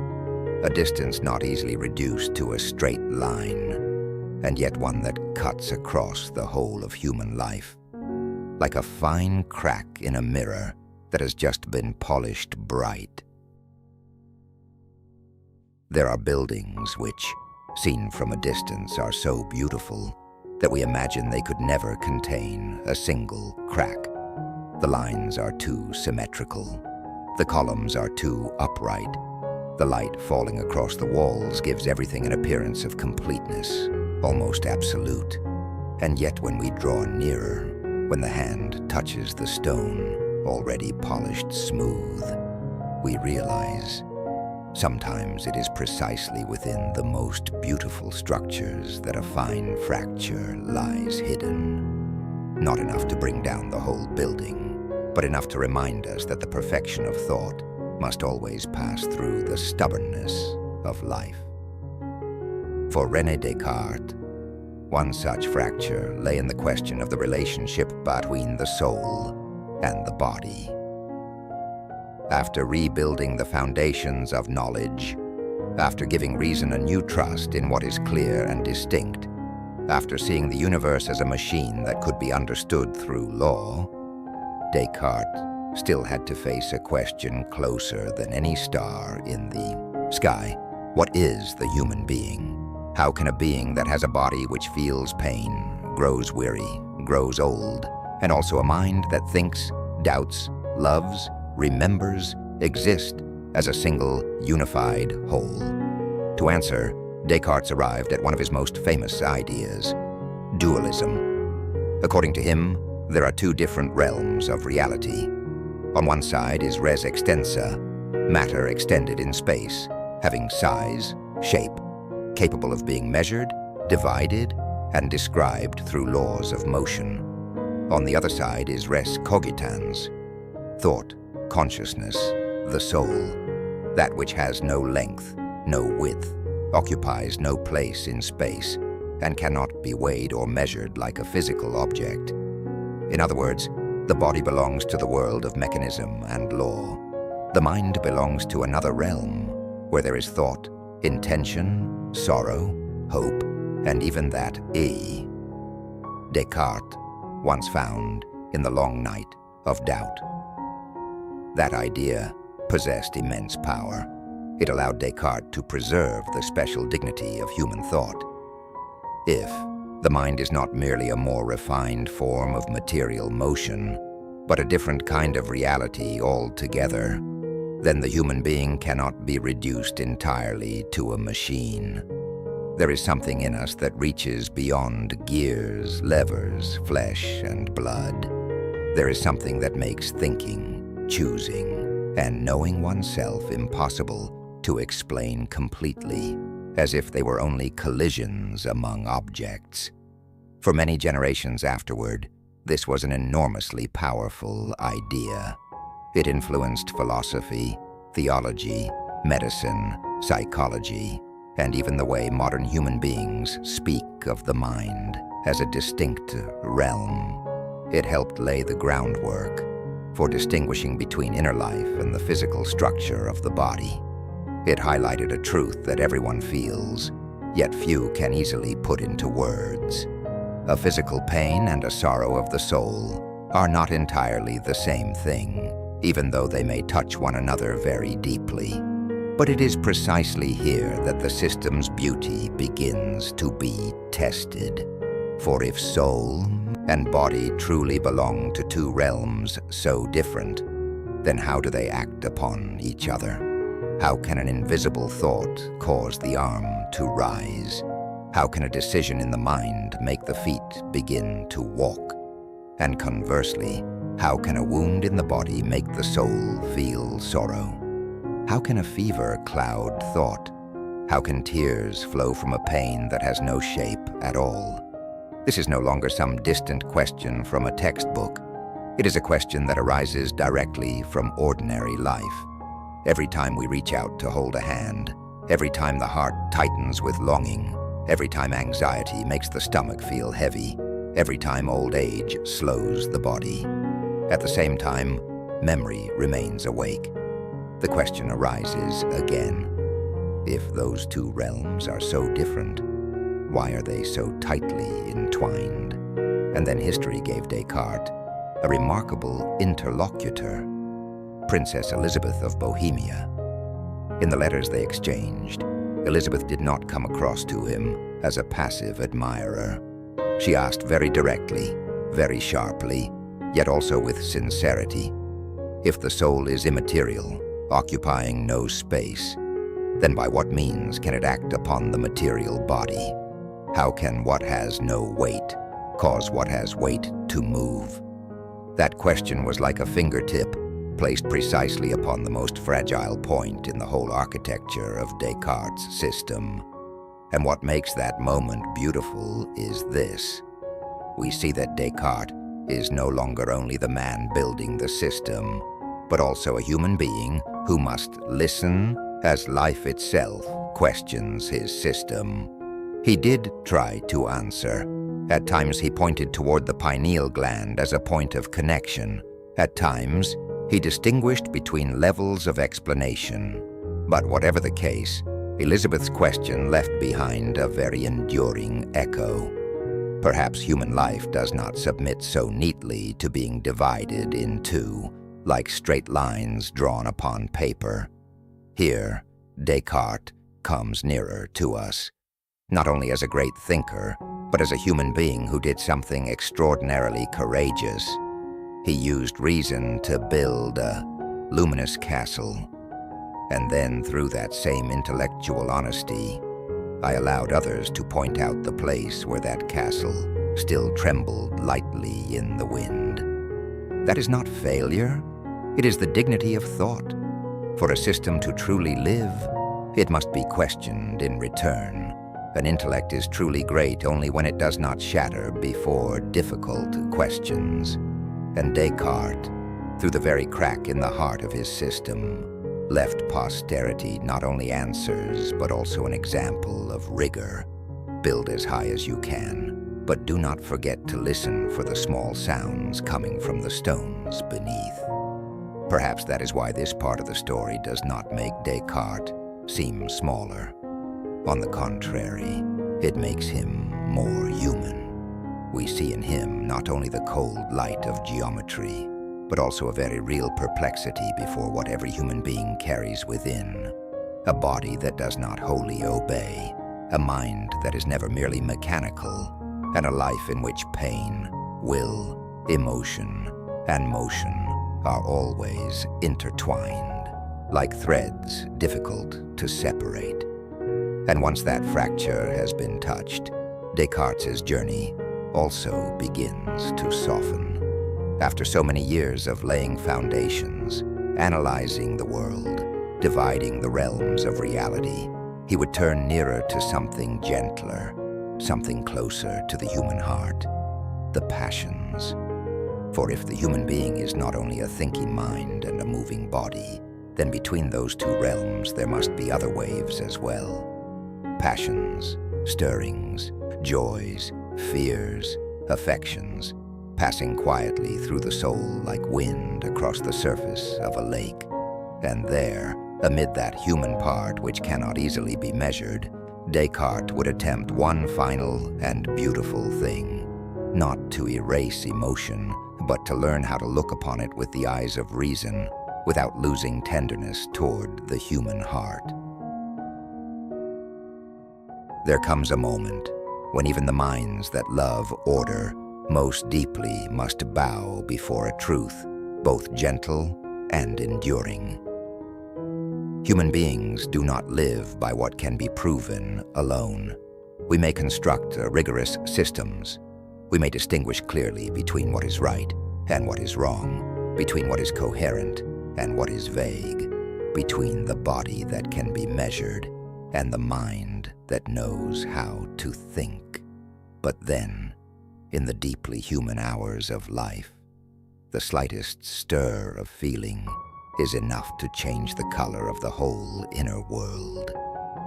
A distance not easily reduced to a straight line, and yet one that cuts across the whole of human life, like a fine crack in a mirror that has just been polished bright. There are buildings which, seen from a distance, are so beautiful that we imagine they could never contain a single crack. The lines are too symmetrical. The columns are too upright. The light falling across the walls gives everything an appearance of completeness, almost absolute. And yet when we draw nearer, when the hand touches the stone, already polished smooth, we realize sometimes it is precisely within the most beautiful structures that a fine fracture lies hidden. Not enough to bring down the whole building, but enough to remind us that the perfection of thought must always pass through the stubbornness of life. For René Descartes, one such fracture lay in the question of the relationship between the soul and the body. After rebuilding the foundations of knowledge, after giving reason a new trust in what is clear and distinct, after seeing the universe as a machine that could be understood through law, Descartes still had to face a question closer than any star in the sky. What is the human being? How can a being that has a body which feels pain, grows weary, grows old, and also a mind that thinks, doubts, loves, remembers, exist as a single, unified whole? To answer, Descartes arrived at one of his most famous ideas, dualism. According to him, there are two different realms of reality. On one side is res extensa, matter extended in space, having size, shape, capable of being measured, divided, and described through laws of motion. On the other side is res cogitans, thought, consciousness, the soul, that which has no length, no width, occupies no place in space, and cannot be weighed or measured like a physical object. In other words, the body belongs to the world of mechanism and law. The mind belongs to another realm, where there is thought, intention, sorrow, hope, and even that Descartes once found in the long night of doubt. That idea possessed immense power. It allowed Descartes to preserve the special dignity of human thought. If the mind is not merely a more refined form of material motion, but a different kind of reality altogether, then the human being cannot be reduced entirely to a machine. There is something in us that reaches beyond gears, levers, flesh, and blood. There is something that makes thinking, choosing, and knowing oneself impossible to explain completely, as if they were only collisions among objects. For many generations afterward, this was an enormously powerful idea. It influenced philosophy, theology, medicine, psychology, and even the way modern human beings speak of the mind as a distinct realm. It helped lay the groundwork for distinguishing between inner life and the physical structure of the body. It highlighted a truth that everyone feels, yet few can easily put into words. A physical pain and a sorrow of the soul are not entirely the same thing, even though they may touch one another very deeply. But it is precisely here that the system's beauty begins to be tested. For if soul and body truly belong to two realms so different, then how do they act upon each other? How can an invisible thought cause the arm to rise? How can a decision in the mind make the feet begin to walk? And conversely, how can a wound in the body make the soul feel sorrow? How can a fever cloud thought? How can tears flow from a pain that has no shape at all? This is no longer some distant question from a textbook. It is a question that arises directly from ordinary life. Every time we reach out to hold a hand, every time the heart tightens with longing, every time anxiety makes the stomach feel heavy, every time old age slows the body. At the same time, memory remains awake. The question arises again. If those two realms are so different, why are they so tightly entwined? And then history gave Descartes a remarkable interlocutor, Princess Elizabeth of Bohemia. In the letters they exchanged, Elizabeth did not come across to him as a passive admirer. She asked very directly, very sharply, yet also with sincerity, if the soul is immaterial, occupying no space, then by what means can it act upon the material body? How can what has no weight cause what has weight to move? That question was like a fingertip placed precisely upon the most fragile point in the whole architecture of Descartes' system. And what makes that moment beautiful is this. We see that Descartes is no longer only the man building the system, but also a human being who must listen as life itself questions his system. He did try to answer. At times he pointed toward the pineal gland as a point of connection. At times, he distinguished between levels of explanation. But whatever the case, Elizabeth's question left behind a very enduring echo. Perhaps human life does not submit so neatly to being divided in two, like straight lines drawn upon paper. Here, Descartes comes nearer to us, not only as a great thinker, but as a human being who did something extraordinarily courageous. He used reason to build a luminous castle, and then through that same intellectual honesty, I allowed others to point out the place where that castle still trembled lightly in the wind. That is not failure, it is the dignity of thought. For a system to truly live, it must be questioned in return. An intellect is truly great only when it does not shatter before difficult questions. And Descartes, through the very crack in the heart of his system, left posterity not only answers, but also an example of rigor. Build as high as you can, but do not forget to listen for the small sounds coming from the stones beneath. Perhaps that is why this part of the story does not make Descartes seem smaller. On the contrary, it makes him more human. We see in him not only the cold light of geometry, but also a very real perplexity before what every human being carries within. A body that does not wholly obey, a mind that is never merely mechanical, and a life in which pain, will, emotion, and motion are always intertwined, like threads difficult to separate. And once that fracture has been touched, Descartes' journey also begins to soften. After so many years of laying foundations, analyzing the world, dividing the realms of reality, he would turn nearer to something gentler, something closer to the human heart, the passions. For if the human being is not only a thinking mind and a moving body, then between those two realms there must be other waves as well. Passions, stirrings, joys, fears, affections, passing quietly through the soul like wind across the surface of a lake. And there, amid that human part which cannot easily be measured, Descartes would attempt one final and beautiful thing, not to erase emotion, but to learn how to look upon it with the eyes of reason, without losing tenderness toward the human heart. There comes a moment when even the minds that love order most deeply must bow before a truth, both gentle and enduring. Human beings do not live by what can be proven alone. We may construct rigorous systems. We may distinguish clearly between what is right and what is wrong, between what is coherent and what is vague, between the body that can be measured and the mind that knows how to think. But then, in the deeply human hours of life, the slightest stir of feeling is enough to change the color of the whole inner world.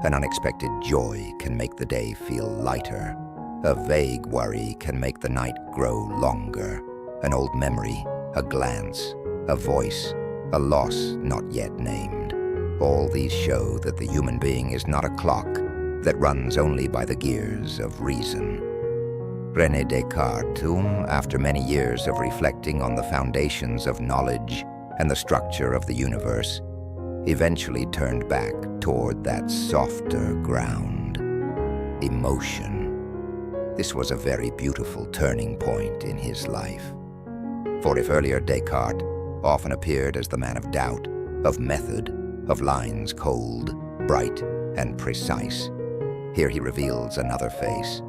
An unexpected joy can make the day feel lighter. A vague worry can make the night grow longer. An old memory, a glance, a voice, a loss not yet named. All these show that the human being is not a clock that runs only by the gears of reason. René Descartes, after many years of reflecting on the foundations of knowledge and the structure of the universe, eventually turned back toward that softer ground, emotion. This was a very beautiful turning point in his life. For if earlier Descartes often appeared as the man of doubt, of method, of lines cold, bright, and precise, here he reveals another face,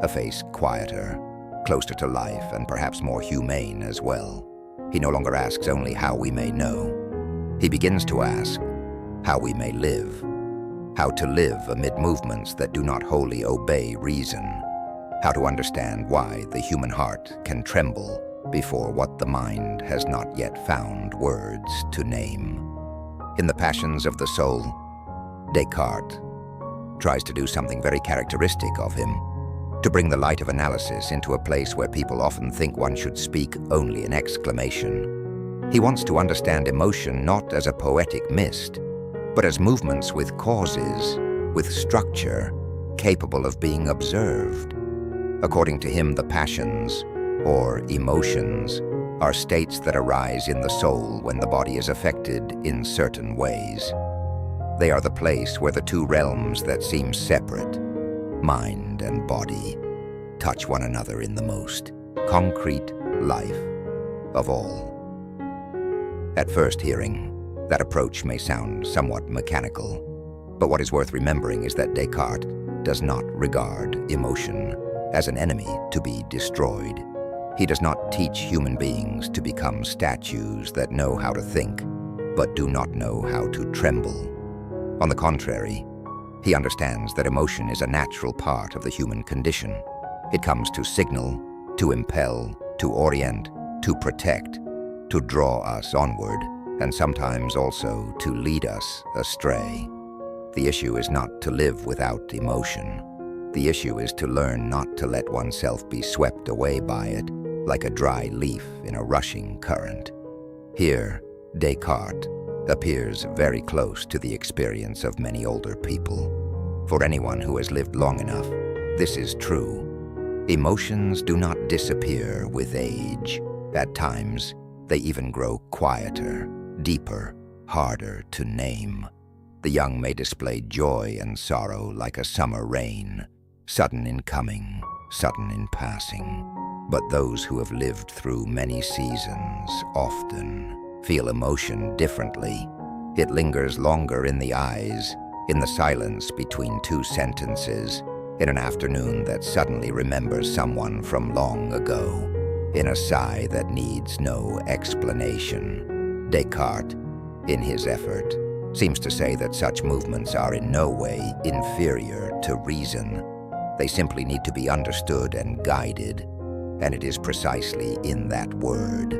a face quieter, closer to life, and perhaps more humane as well. He no longer asks only how we may know. He begins to ask how we may live, how to live amid movements that do not wholly obey reason, how to understand why the human heart can tremble before what the mind has not yet found words to name. In The Passions of the Soul, Descartes tries to do something very characteristic of him, to bring the light of analysis into a place where people often think one should speak only in exclamation. He wants to understand emotion not as a poetic mist, but as movements with causes, with structure, capable of being observed. According to him, the passions, or emotions, are states that arise in the soul when the body is affected in certain ways. They are the place where the two realms that seem separate, mind and body, touch one another in the most concrete life of all. At first hearing, that approach may sound somewhat mechanical, but what is worth remembering is that Descartes does not regard emotion as an enemy to be destroyed. He does not teach human beings to become statues that know how to think, but do not know how to tremble. On the contrary, he understands that emotion is a natural part of the human condition. It comes to signal, to impel, to orient, to protect, to draw us onward, and sometimes also to lead us astray. The issue is not to live without emotion. The issue is to learn not to let oneself be swept away by it, like a dry leaf in a rushing current. Here, Descartes appears very close to the experience of many older people. For anyone who has lived long enough, this is true. Emotions do not disappear with age. At times, they even grow quieter, deeper, harder to name. The young may display joy and sorrow like a summer rain, sudden in coming, sudden in passing. But those who have lived through many seasons often feel emotion differently. It lingers longer in the eyes, in the silence between two sentences, in an afternoon that suddenly remembers someone from long ago, in a sigh that needs no explanation. Descartes, in his effort, seems to say that such movements are in no way inferior to reason. They simply need to be understood and guided. And it is precisely in that word,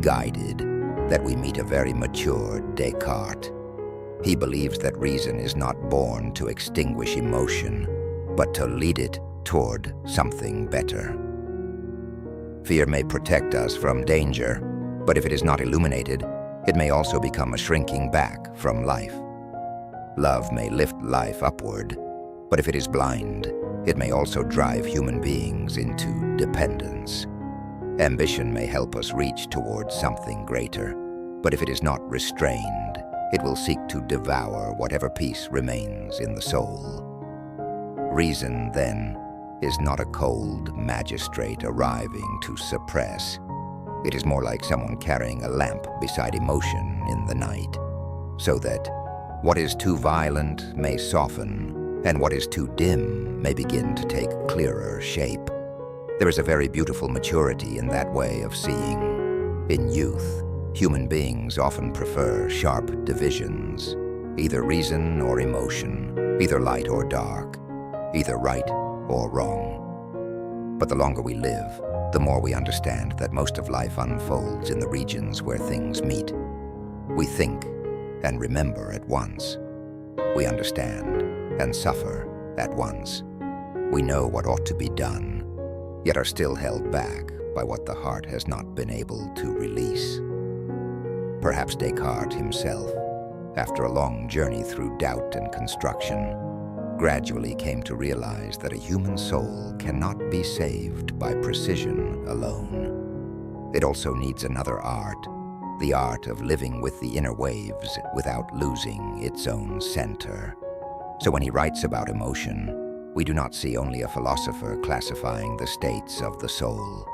guided, that we meet a very mature Descartes. He believes that reason is not born to extinguish emotion, but to lead it toward something better. Fear may protect us from danger, but if it is not illuminated, it may also become a shrinking back from life. Love may lift life upward, but if it is blind, it may also drive human beings into dependence. Ambition may help us reach towards something greater, but if it is not restrained, it will seek to devour whatever peace remains in the soul. Reason, then, is not a cold magistrate arriving to suppress. It is more like someone carrying a lamp beside emotion in the night, so that what is too violent may soften, and what is too dim may begin to take clearer shape. There is a very beautiful maturity in that way of seeing. In youth, human beings often prefer sharp divisions, either reason or emotion, either light or dark, either right or wrong. But the longer we live, the more we understand that most of life unfolds in the regions where things meet. We think and remember at once. We understand and suffer at once. We know what ought to be done, yet are still held back by what the heart has not been able to release. Perhaps Descartes himself, after a long journey through doubt and construction, gradually came to realize that a human soul cannot be saved by precision alone. It also needs another art, the art of living with the inner waves without losing its own center. So when he writes about emotion, we do not see only a philosopher classifying the states of the soul.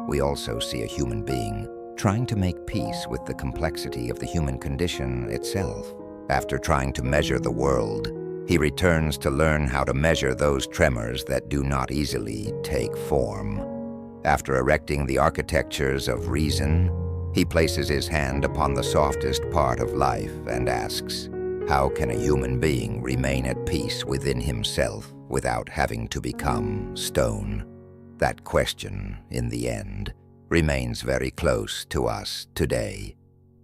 We also see a human being trying to make peace with the complexity of the human condition itself. After trying to measure the world, he returns to learn how to measure those tremors that do not easily take form. After erecting the architectures of reason, he places his hand upon the softest part of life and asks, how can a human being remain at peace within himself without having to become stone? That question, in the end, remains very close to us today.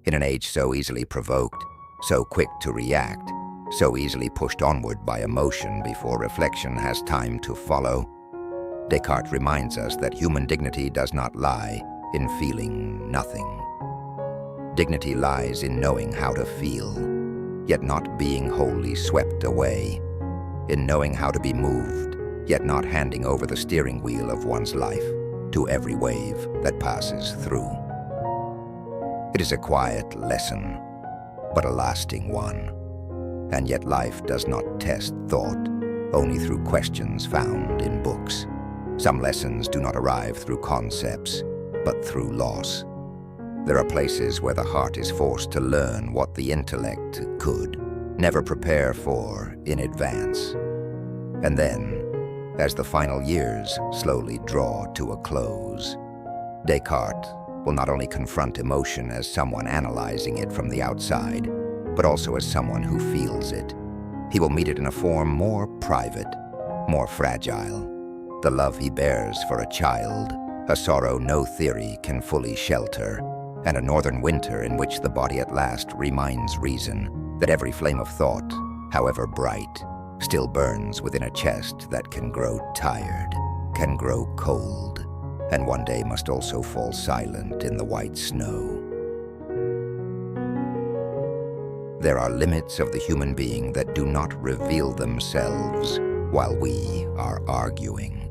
In an age so easily provoked, so quick to react, so easily pushed onward by emotion before reflection has time to follow. Descartes reminds us that human dignity does not lie in feeling nothing. Dignity lies in knowing how to feel, yet not being wholly swept away, in knowing how to be moved, yet not handing over the steering wheel of one's life to every wave that passes through. It is a quiet lesson, but a lasting one. And yet life does not test thought only through questions found in books. Some lessons do not arrive through concepts, but through loss. There are places where the heart is forced to learn what the intellect could never prepare for in advance. And then, as the final years slowly draw to a close, Descartes will not only confront emotion as someone analyzing it from the outside, but also as someone who feels it. He will meet it in a form more private, more fragile. The love he bears for a child, a sorrow no theory can fully shelter, and a northern winter in which the body at last reminds reason that every flame of thought, however bright, still burns within a chest that can grow tired, can grow cold, and one day must also fall silent in the white snow. There are limits of the human being that do not reveal themselves while we are arguing.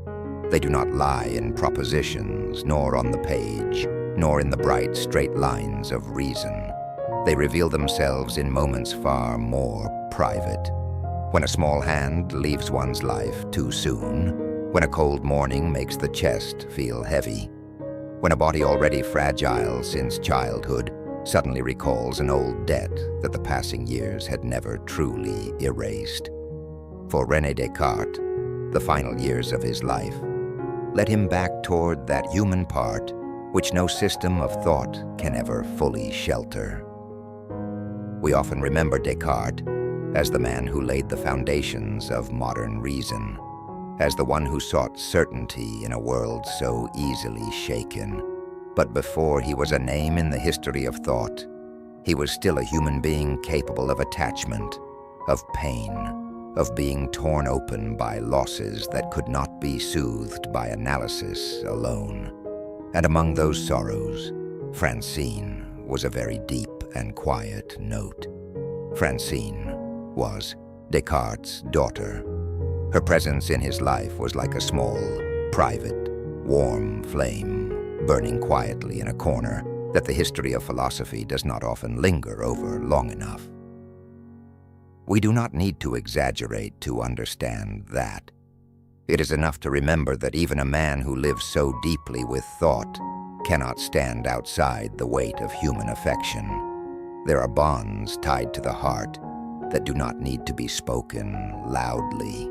They do not lie in propositions, nor on the page, nor in the bright, straight lines of reason. They reveal themselves in moments far more private. When a small hand leaves one's life too soon, when a cold morning makes the chest feel heavy, when a body already fragile since childhood suddenly recalls an old debt that the passing years had never truly erased. For René Descartes, the final years of his life led him back toward that human part which no system of thought can ever fully shelter. We often remember Descartes as the man who laid the foundations of modern reason, as the one who sought certainty in a world so easily shaken. But before he was a name in the history of thought, he was still a human being capable of attachment, of pain, of being torn open by losses that could not be soothed by analysis alone. And among those sorrows, Francine was a very deep and quiet note. Francine was Descartes' daughter. Her presence in his life was like a small, private, warm flame burning quietly in a corner that the history of philosophy does not often linger over long enough. We do not need to exaggerate to understand that. It is enough to remember that even a man who lives so deeply with thought cannot stand outside the weight of human affection. There are bonds tied to the heart that do not need to be spoken loudly.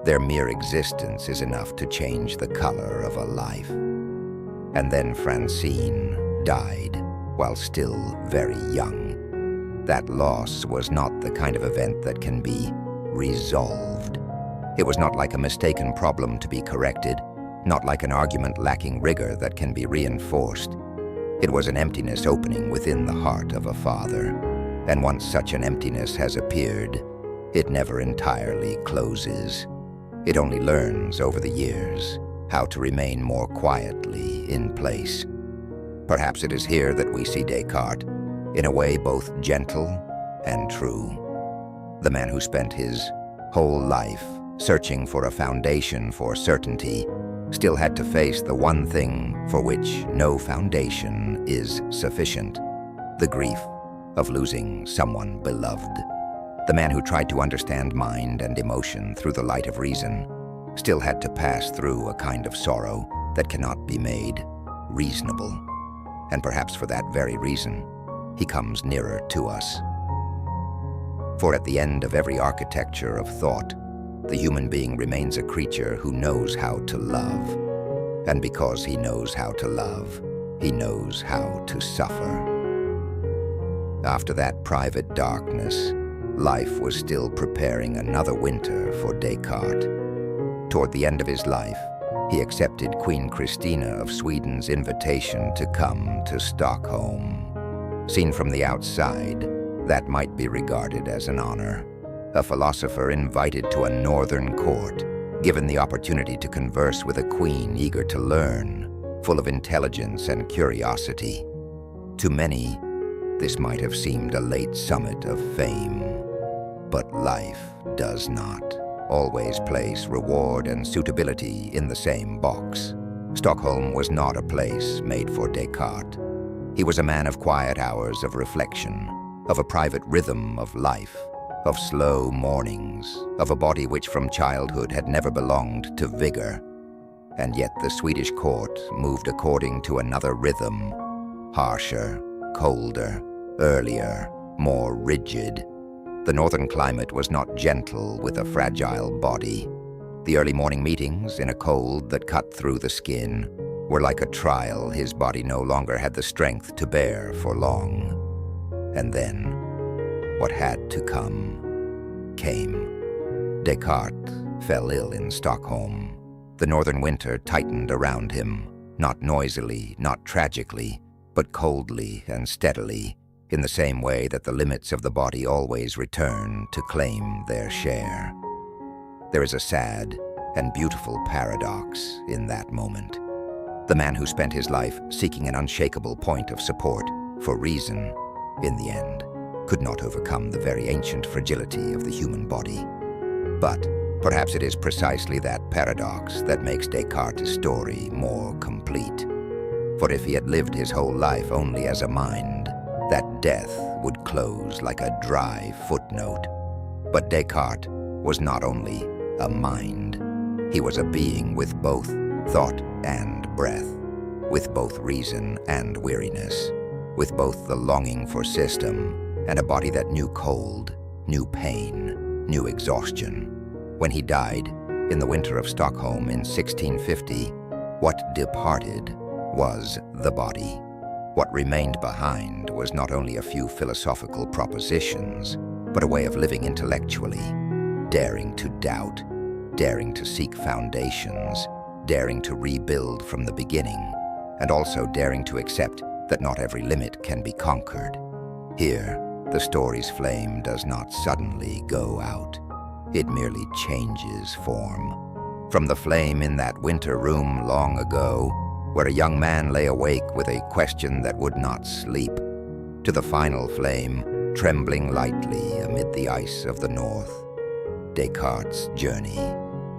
Their mere existence is enough to change the color of a life. And then Francine died while still very young. That loss was not the kind of event that can be resolved. It was not like a mistaken problem to be corrected, not like an argument lacking rigor that can be reinforced. It was an emptiness opening within the heart of a father, and once such an emptiness has appeared, it never entirely closes. It only learns over the years how to remain more quietly in place. Perhaps it is here that we see Descartes, in a way both gentle and true. The man who spent his whole life searching for a foundation for certainty still had to face the one thing for which no foundation is sufficient: the grief of losing someone beloved. The man who tried to understand mind and emotion through the light of reason still had to pass through a kind of sorrow that cannot be made reasonable. And perhaps for that very reason, he comes nearer to us. For at the end of every architecture of thought, the human being remains a creature who knows how to love. And because he knows how to love, he knows how to suffer. After that private darkness, life was still preparing another winter for Descartes. Toward the end of his life, he accepted Queen Christina of Sweden's invitation to come to Stockholm. Seen from the outside, That might be regarded as an honor. A philosopher invited to a northern court, given the opportunity to converse with a queen eager to learn, full of intelligence and curiosity. To many, this might have seemed a late summit of fame. But life does not always place reward and suitability in the same box. Stockholm was not a place made for Descartes. He was a man of quiet hours of reflection, of a private rhythm of life, of slow mornings, of a body which from childhood had never belonged to vigor. And yet the Swedish court moved according to another rhythm, harsher, colder, earlier, more rigid. The northern climate was not gentle with a fragile body. The early morning meetings, in a cold that cut through the skin, were like a trial his body no longer had the strength to bear for long. And then, what had to come, came. Descartes fell ill in Stockholm. The northern winter tightened around him, not noisily, not tragically, but coldly and steadily, in the same way that the limits of the body always return to claim their share. There is a sad and beautiful paradox in that moment. The man who spent his life seeking an unshakable point of support for reason, in the end, could not overcome the very ancient fragility of the human body. But perhaps it is precisely that paradox that makes Descartes' story more complete. For if he had lived his whole life only as a mind, that death would close like a dry footnote. But Descartes was not only a mind. He was a being with both thought and breath, with both reason and weariness, with both the longing for system and a body that knew cold, knew pain, knew exhaustion. When he died, in the winter of Stockholm in 1650, what departed was the body. What remained behind was not only a few philosophical propositions, but a way of living intellectually, daring to doubt, daring to seek foundations, daring to rebuild from the beginning, and also daring to accept that not every limit can be conquered. Here, the story's flame does not suddenly go out. It merely changes form. From the flame in that winter room long ago, where a young man lay awake with a question that would not sleep, to the final flame, trembling lightly amid the ice of the north. Descartes' journey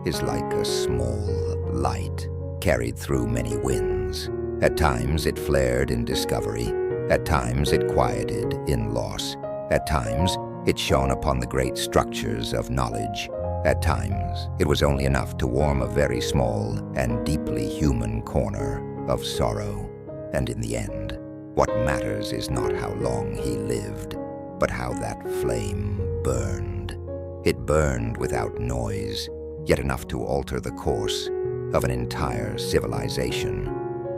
is like a small light carried through many winds. At times it flared in discovery, at times it quieted in loss, at times it shone upon the great structures of knowledge. At times it was only enough to warm a very small and deeply human corner of sorrow. And in the end, what matters is not how long he lived, but how that flame burned. It burned without noise, yet enough to alter the course of an entire civilization.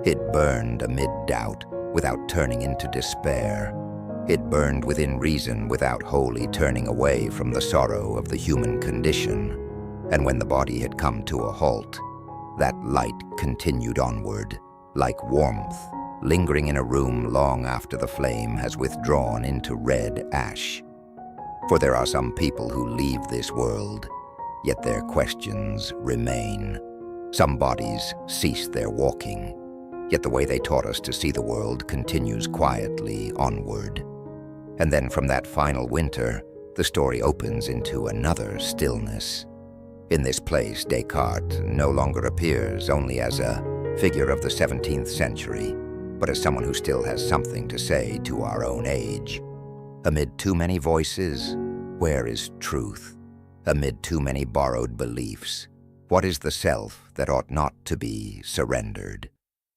It burned amid doubt without turning into despair. It burned within reason without wholly turning away from the sorrow of the human condition. And when the body had come to a halt, that light continued onward, like warmth, lingering in a room long after the flame has withdrawn into red ash. For there are some people who leave this world, yet their questions remain. Some bodies cease their walking, yet the way they taught us to see the world continues quietly onward. And then from that final winter, the story opens into another stillness. In this place, Descartes no longer appears only as a figure of the 17th century, but as someone who still has something to say to our own age. Amid too many voices, where is truth? Amid too many borrowed beliefs, what is the self that ought not to be surrendered?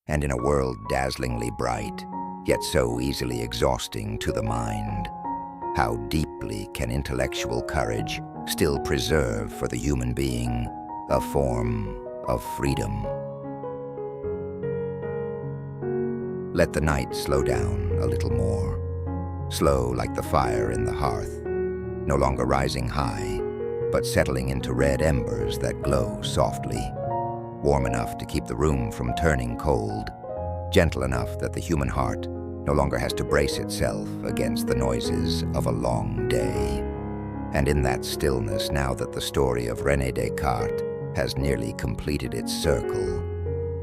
And in a world dazzlingly bright, yet so easily exhausting to the mind, how deeply can intellectual courage still preserve for the human being a form of freedom? Let the night slow down a little more, slow like the fire in the hearth, no longer rising high, but settling into red embers that glow softly, warm enough to keep the room from turning cold, gentle enough that the human heart no longer has to brace itself against the noises of a long day. And in that stillness, now that the story of René Descartes has nearly completed its circle,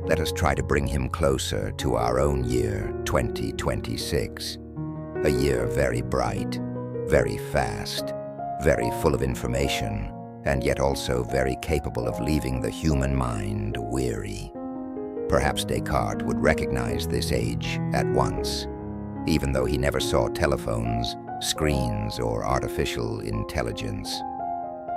let us try to bring him closer to our own year, 2026. A year very bright, very fast, very full of information, and yet also very capable of leaving the human mind weary. Perhaps Descartes would recognize this age at once, even though he never saw telephones, screens, or artificial intelligence.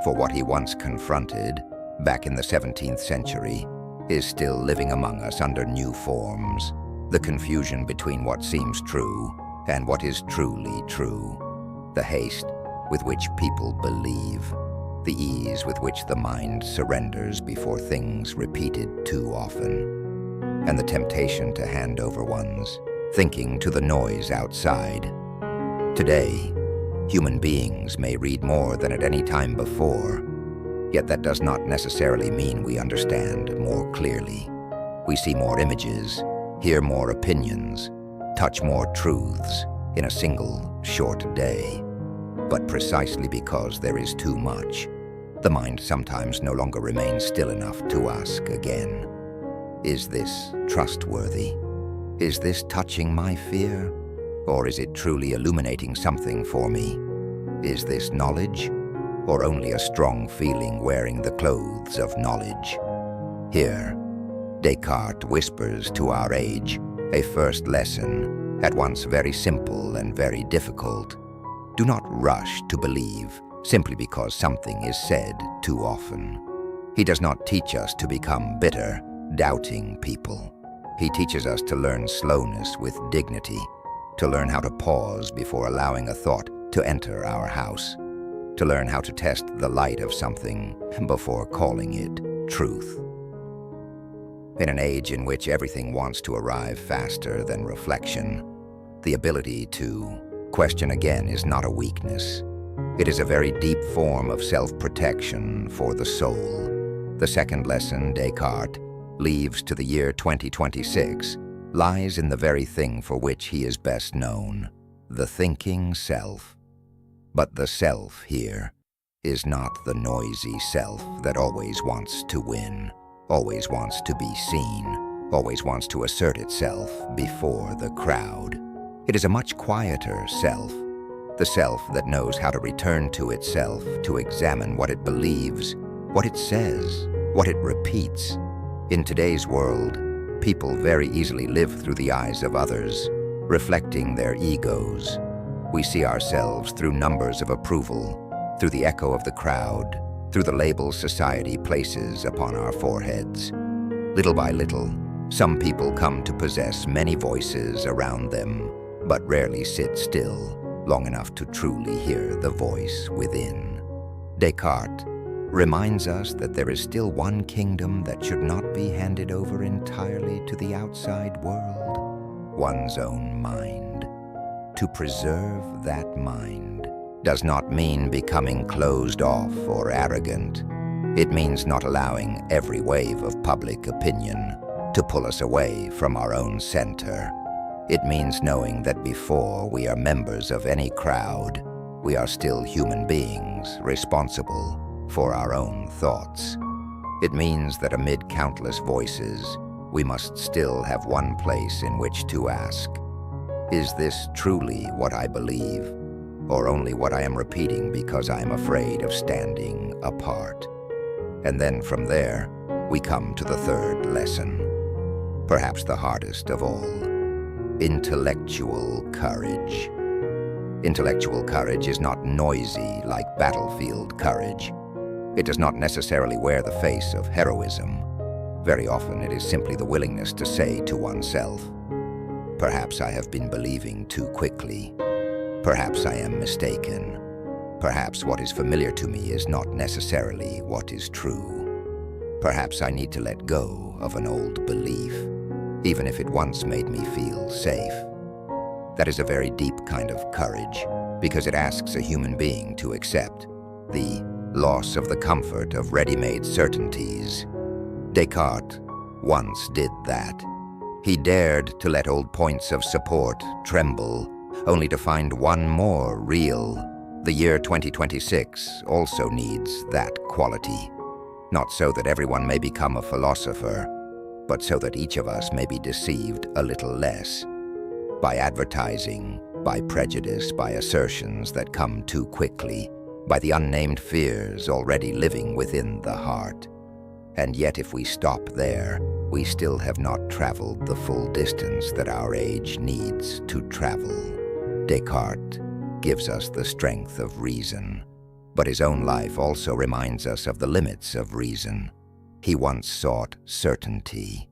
For what he once confronted, back in the 17th century, is still living among us under new forms, the confusion between what seems true and what is truly true, the haste with which people believe, the ease with which the mind surrenders before things repeated too often, and the temptation to hand over one's thinking to the noise outside. Today, human beings may read more than at any time before, yet that does not necessarily mean we understand more clearly. We see more images, hear more opinions, touch more truths in a single short day. But precisely because there is too much, the mind sometimes no longer remains still enough to ask again, is this trustworthy? Is this touching my fear? Or is it truly illuminating something for me? Is this knowledge? Or only a strong feeling wearing the clothes of knowledge? Here, Descartes whispers to our age a first lesson, at once very simple and very difficult. Do not rush to believe simply because something is said too often. He does not teach us to become bitter, doubting people. He teaches us to learn slowness with dignity, to learn how to pause before allowing a thought to enter our house, to learn how to test the light of something before calling it truth. In an age in which everything wants to arrive faster than reflection, the ability to question again is not a weakness. It is a very deep form of self-protection for the soul. The second lesson Descartes leaves to the year 2026 lies in the very thing for which he is best known, the thinking self. But the self here is not the noisy self that always wants to win, always wants to be seen, always wants to assert itself before the crowd. It is a much quieter self, the self that knows how to return to itself, to examine what it believes, what it says, what it repeats. In today's world, people very easily live through the eyes of others, reflecting their egos. We see ourselves through numbers of approval, through the echo of the crowd, through the labels society places upon our foreheads. Little by little, some people come to possess many voices around them, but rarely sit still long enough to truly hear the voice within. Descartes reminds us that there is still one kingdom that should not be handed over entirely to the outside world, one's own mind. To preserve that mind does not mean becoming closed off or arrogant. It means not allowing every wave of public opinion to pull us away from our own center. It means knowing that before we are members of any crowd, we are still human beings responsible for our own thoughts. It means that amid countless voices, we must still have one place in which to ask, is this truly what I believe, or only what I am repeating because I am afraid of standing apart? And then from there, we come to the third lesson, perhaps the hardest of all, intellectual courage. Intellectual courage is not noisy like battlefield courage. It does not necessarily wear the face of heroism. Very often it is simply the willingness to say to oneself, perhaps I have been believing too quickly. Perhaps I am mistaken. Perhaps what is familiar to me is not necessarily what is true. Perhaps I need to let go of an old belief, even if it once made me feel safe. That is a very deep kind of courage, because it asks a human being to accept the loss of the comfort of ready-made certainties. Descartes once did that. He dared to let old points of support tremble, only to find one more real. The year 2026 also needs that quality. Not so that everyone may become a philosopher, but so that each of us may be deceived a little less. By advertising, by prejudice, by assertions that come too quickly, by the unnamed fears already living within the heart. And yet if we stop there, we still have not traveled the full distance that our age needs to travel. Descartes gives us the strength of reason, but his own life also reminds us of the limits of reason. He once sought certainty,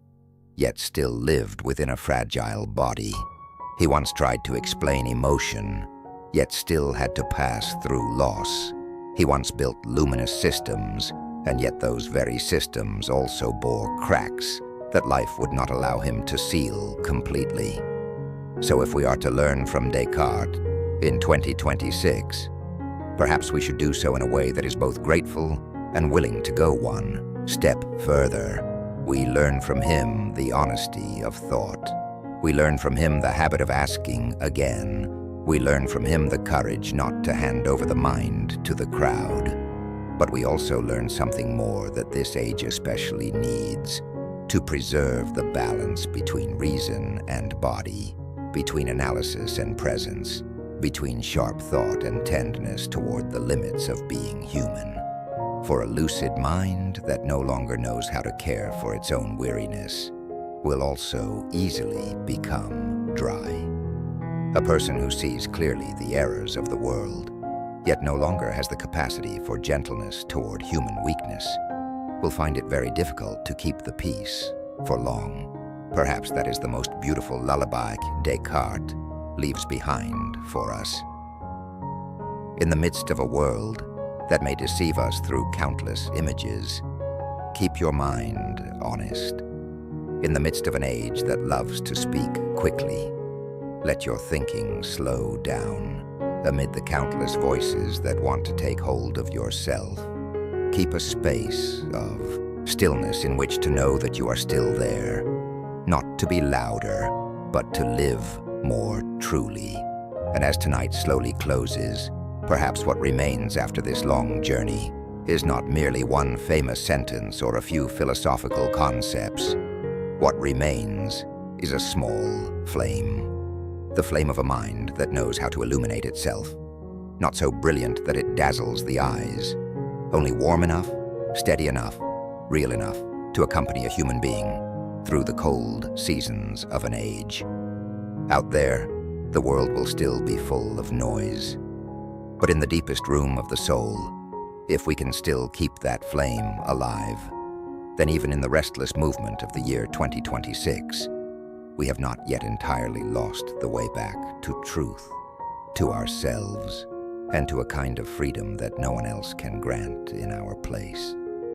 yet still lived within a fragile body. He once tried to explain emotion, yet still had to pass through loss. He once built luminous systems, and yet those very systems also bore cracks that life would not allow him to seal completely. So if we are to learn from Descartes in 2026, perhaps we should do so in a way that is both grateful and willing to go one step further. We learn from him the honesty of thought. We learn from him the habit of asking again. We learn from him the courage not to hand over the mind to the crowd. But we also learn something more that this age especially needs: to preserve the balance between reason and body, between analysis and presence, between sharp thought and tenderness toward the limits of being human. For a lucid mind that no longer knows how to care for its own weariness will also easily become dry. A person who sees clearly the errors of the world, yet no longer has the capacity for gentleness toward human weakness, will find it very difficult to keep the peace for long. Perhaps that is the most beautiful lullaby Descartes leaves behind for us. In the midst of a world that may deceive us through countless images, keep your mind honest. In the midst of an age that loves to speak quickly, let your thinking slow down. Amid the countless voices that want to take hold of yourself, keep a space of stillness in which to know that you are still there, not to be louder, but to live more truly. And as tonight slowly closes, perhaps what remains after this long journey is not merely one famous sentence or a few philosophical concepts. What remains is a small flame. The flame of a mind that knows how to illuminate itself. Not so brilliant that it dazzles the eyes, only warm enough, steady enough, real enough to accompany a human being through the cold seasons of an age. Out there, the world will still be full of noise. But in the deepest room of the soul, if we can still keep that flame alive, then even in the restless movement of the year 2026, we have not yet entirely lost the way back to truth, to ourselves, and to a kind of freedom that no one else can grant in our place.